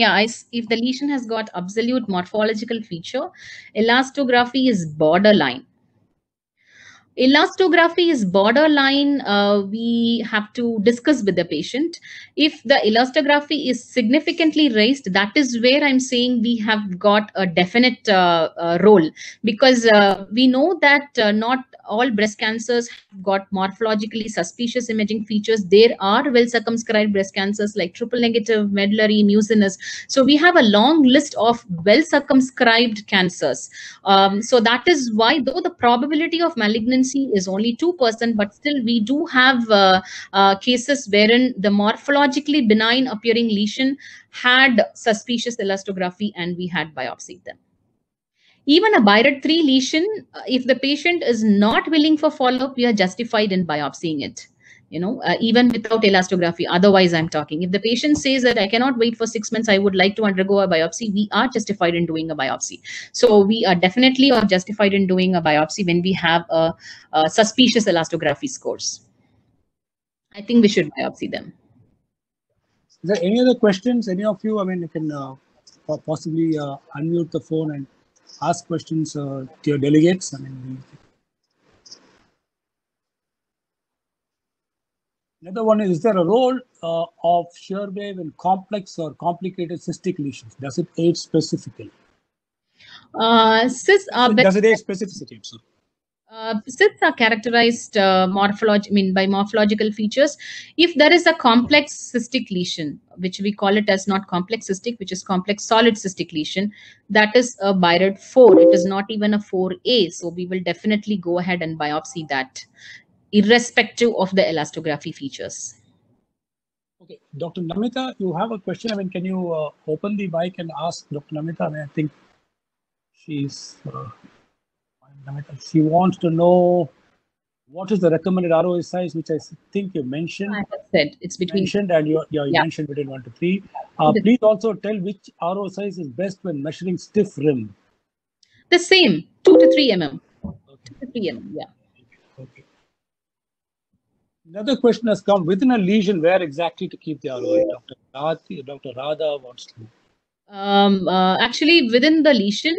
if the lesion has got absolute morphological feature, elastography is borderline. Elastography is borderline. We have to discuss with the patient. If the elastography is significantly raised, that is where I'm saying we have got a definite role, because we know that not all breast cancers have got morphologically suspicious imaging features. There are well circumscribed breast cancers like triple negative, medullary, mucinous. So we have a long list of well circumscribed cancers. So that is why, though the probability of malignancy is only 2%, but still we do have cases wherein the morphologically benign appearing lesion had suspicious elastography and we had biopsied them. Even a BI-RAD 3 lesion, if the patient is not willing for follow-up, we are justified in biopsying it. Even without elastography. Otherwise, I'm talking. If the patient says that I cannot wait for 6 months, I would like to undergo a biopsy, we are justified in doing a biopsy. So we are definitely justified in doing a biopsy when we have a suspicious elastography scores. I think we should biopsy them. Is there any other questions? Any of you? I mean, you can possibly unmute the phone and ask questions to your delegates. I mean, another one is there a role of shear wave in complex or complicated cystic lesions? Does it aid specifically? Does it aid specificity? Cysts are characterized by morphological features. If there is a complex cystic lesion, which we call it as not complex cystic, which is complex solid cystic lesion, that is a BI-RAD 4. It is not even a 4A. So we will definitely go ahead and biopsy that, irrespective of the elastography features. Okay, Dr. Namita, you have a question. I mean, can you open the mic and ask Dr. Namita? I mean, I think she's... she wants to know what is the recommended ROI size, which I think you mentioned. I have said it's between. And you mentioned between 1 to 3. Please also tell which ROI size is best when measuring stiff rim. The same, 2 to 3 mm. Okay. 2 to 3 mm, yeah. Okay. Another question has come: within a lesion, where exactly to keep the ROI? Dr. Radha wants to know. Actually, within the lesion,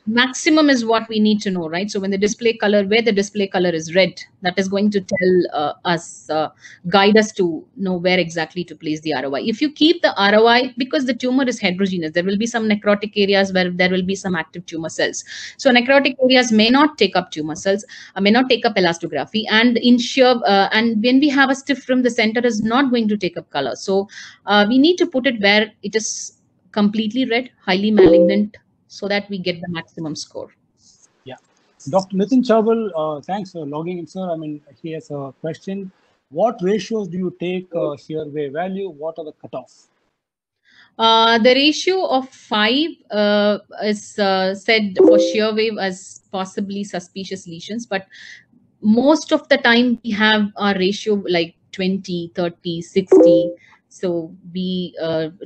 maximum is what we need to know, right? So when the display color, where the display color is red, that is going to tell guide us to know where exactly to place the ROI. If you keep the ROI, because the tumor is heterogeneous, there will be some necrotic areas where there will be some active tumor cells. So necrotic areas may not take up tumor cells, may not take up elastography, and in shear, and when we have a stiff rim, the center is not going to take up color. So we need to put it where it is completely red, highly malignant, so that we get the maximum score. Yeah. Dr. Nitin Chawal, thanks for logging in, sir. I mean, he has a question. What ratios do you take shear wave value? What are the cutoff? The ratio of 5 is said for shear wave as possibly suspicious lesions, but most of the time we have a ratio like 20, 30, 60. So we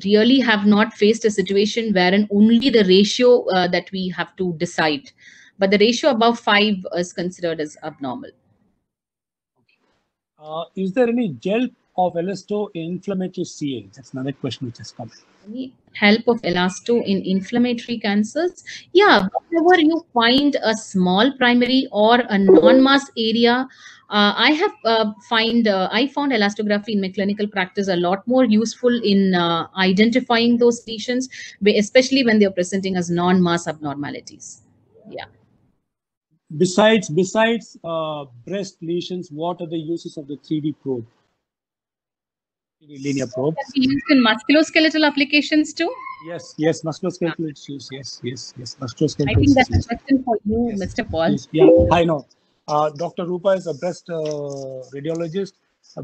really have not faced a situation wherein only the ratio that we have to decide. But the ratio above 5 is considered as abnormal. Is there any help of elasto in inflammatory CA? That's another question which has come. Any help of elasto in inflammatory cancers? Yeah, whenever you find a small primary or a non-mass area, I found elastography in my clinical practice a lot more useful in identifying those lesions, especially when they are presenting as non-mass abnormalities. Yeah. Besides breast lesions, what are the uses of the 3D probe? 3D linear probe. Can be used in musculoskeletal applications too? Yes, musculoskeletal issues. Yes, musculoskeletal. I think that's a question for you, yes, Mr. Paul. Yes, yeah, I know. Dr. Rupa is a breast radiologist.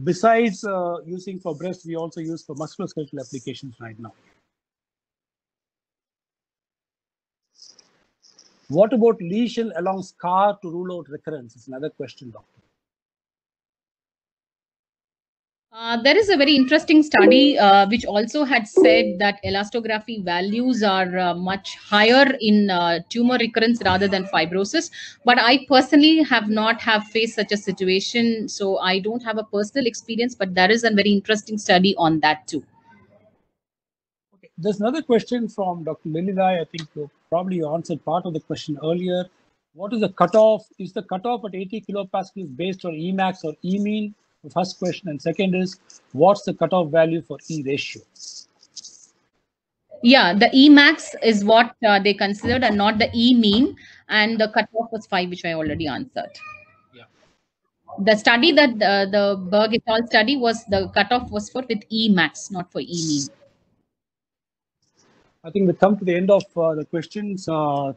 Besides using for breast, we also use for musculoskeletal applications right now. What about lesion along scar to rule out recurrence? It's another question, doctor. There is a very interesting study which also had said that elastography values are much higher in tumor recurrence rather than fibrosis. But I personally have not faced such a situation, so I don't have a personal experience. But there is a very interesting study on that too. Okay, there's another question from Dr. Lililai. I think probably you answered part of the question earlier. What is the cutoff? Is the cutoff at 80 kilopascals based on Emax or E mean? The first question. And second is, what's the cutoff value for E ratio? Yeah, the Emax is what they considered and not the E mean. And the cutoff was 5, which I already answered. Yeah. The study that the Berg et al. Study was, the cutoff was for with Emax, not for E mean. I think we come to the end of the questions.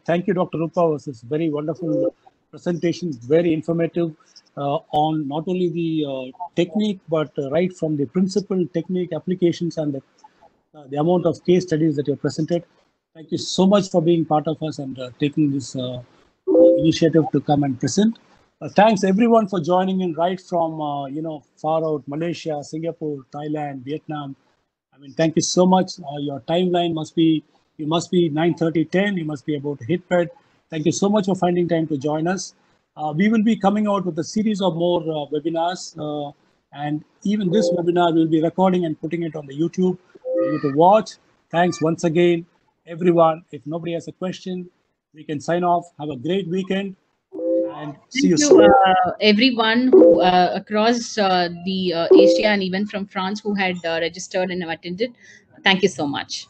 Thank you, Dr. Rupa. It was this very wonderful presentation, very informative on not only the technique, but right from the principle, technique, applications, and the amount of case studies that you presented. Thank you so much for being part of us and taking this initiative to come and present. Thanks everyone for joining in right from far out Malaysia, Singapore, Thailand, Vietnam. I mean, thank you so much. Your timeline must be 9:30, 10. You must be about to hit bed. Thank you so much for finding time to join us. We will be coming out with a series of more webinars. And even this webinar, we'll be recording and putting it on the YouTube for you to watch. Thanks once again, everyone. If nobody has a question, we can sign off. Have a great weekend. And see you soon. Everyone who across the Asia and even from France who had registered and attended. Thank you so much.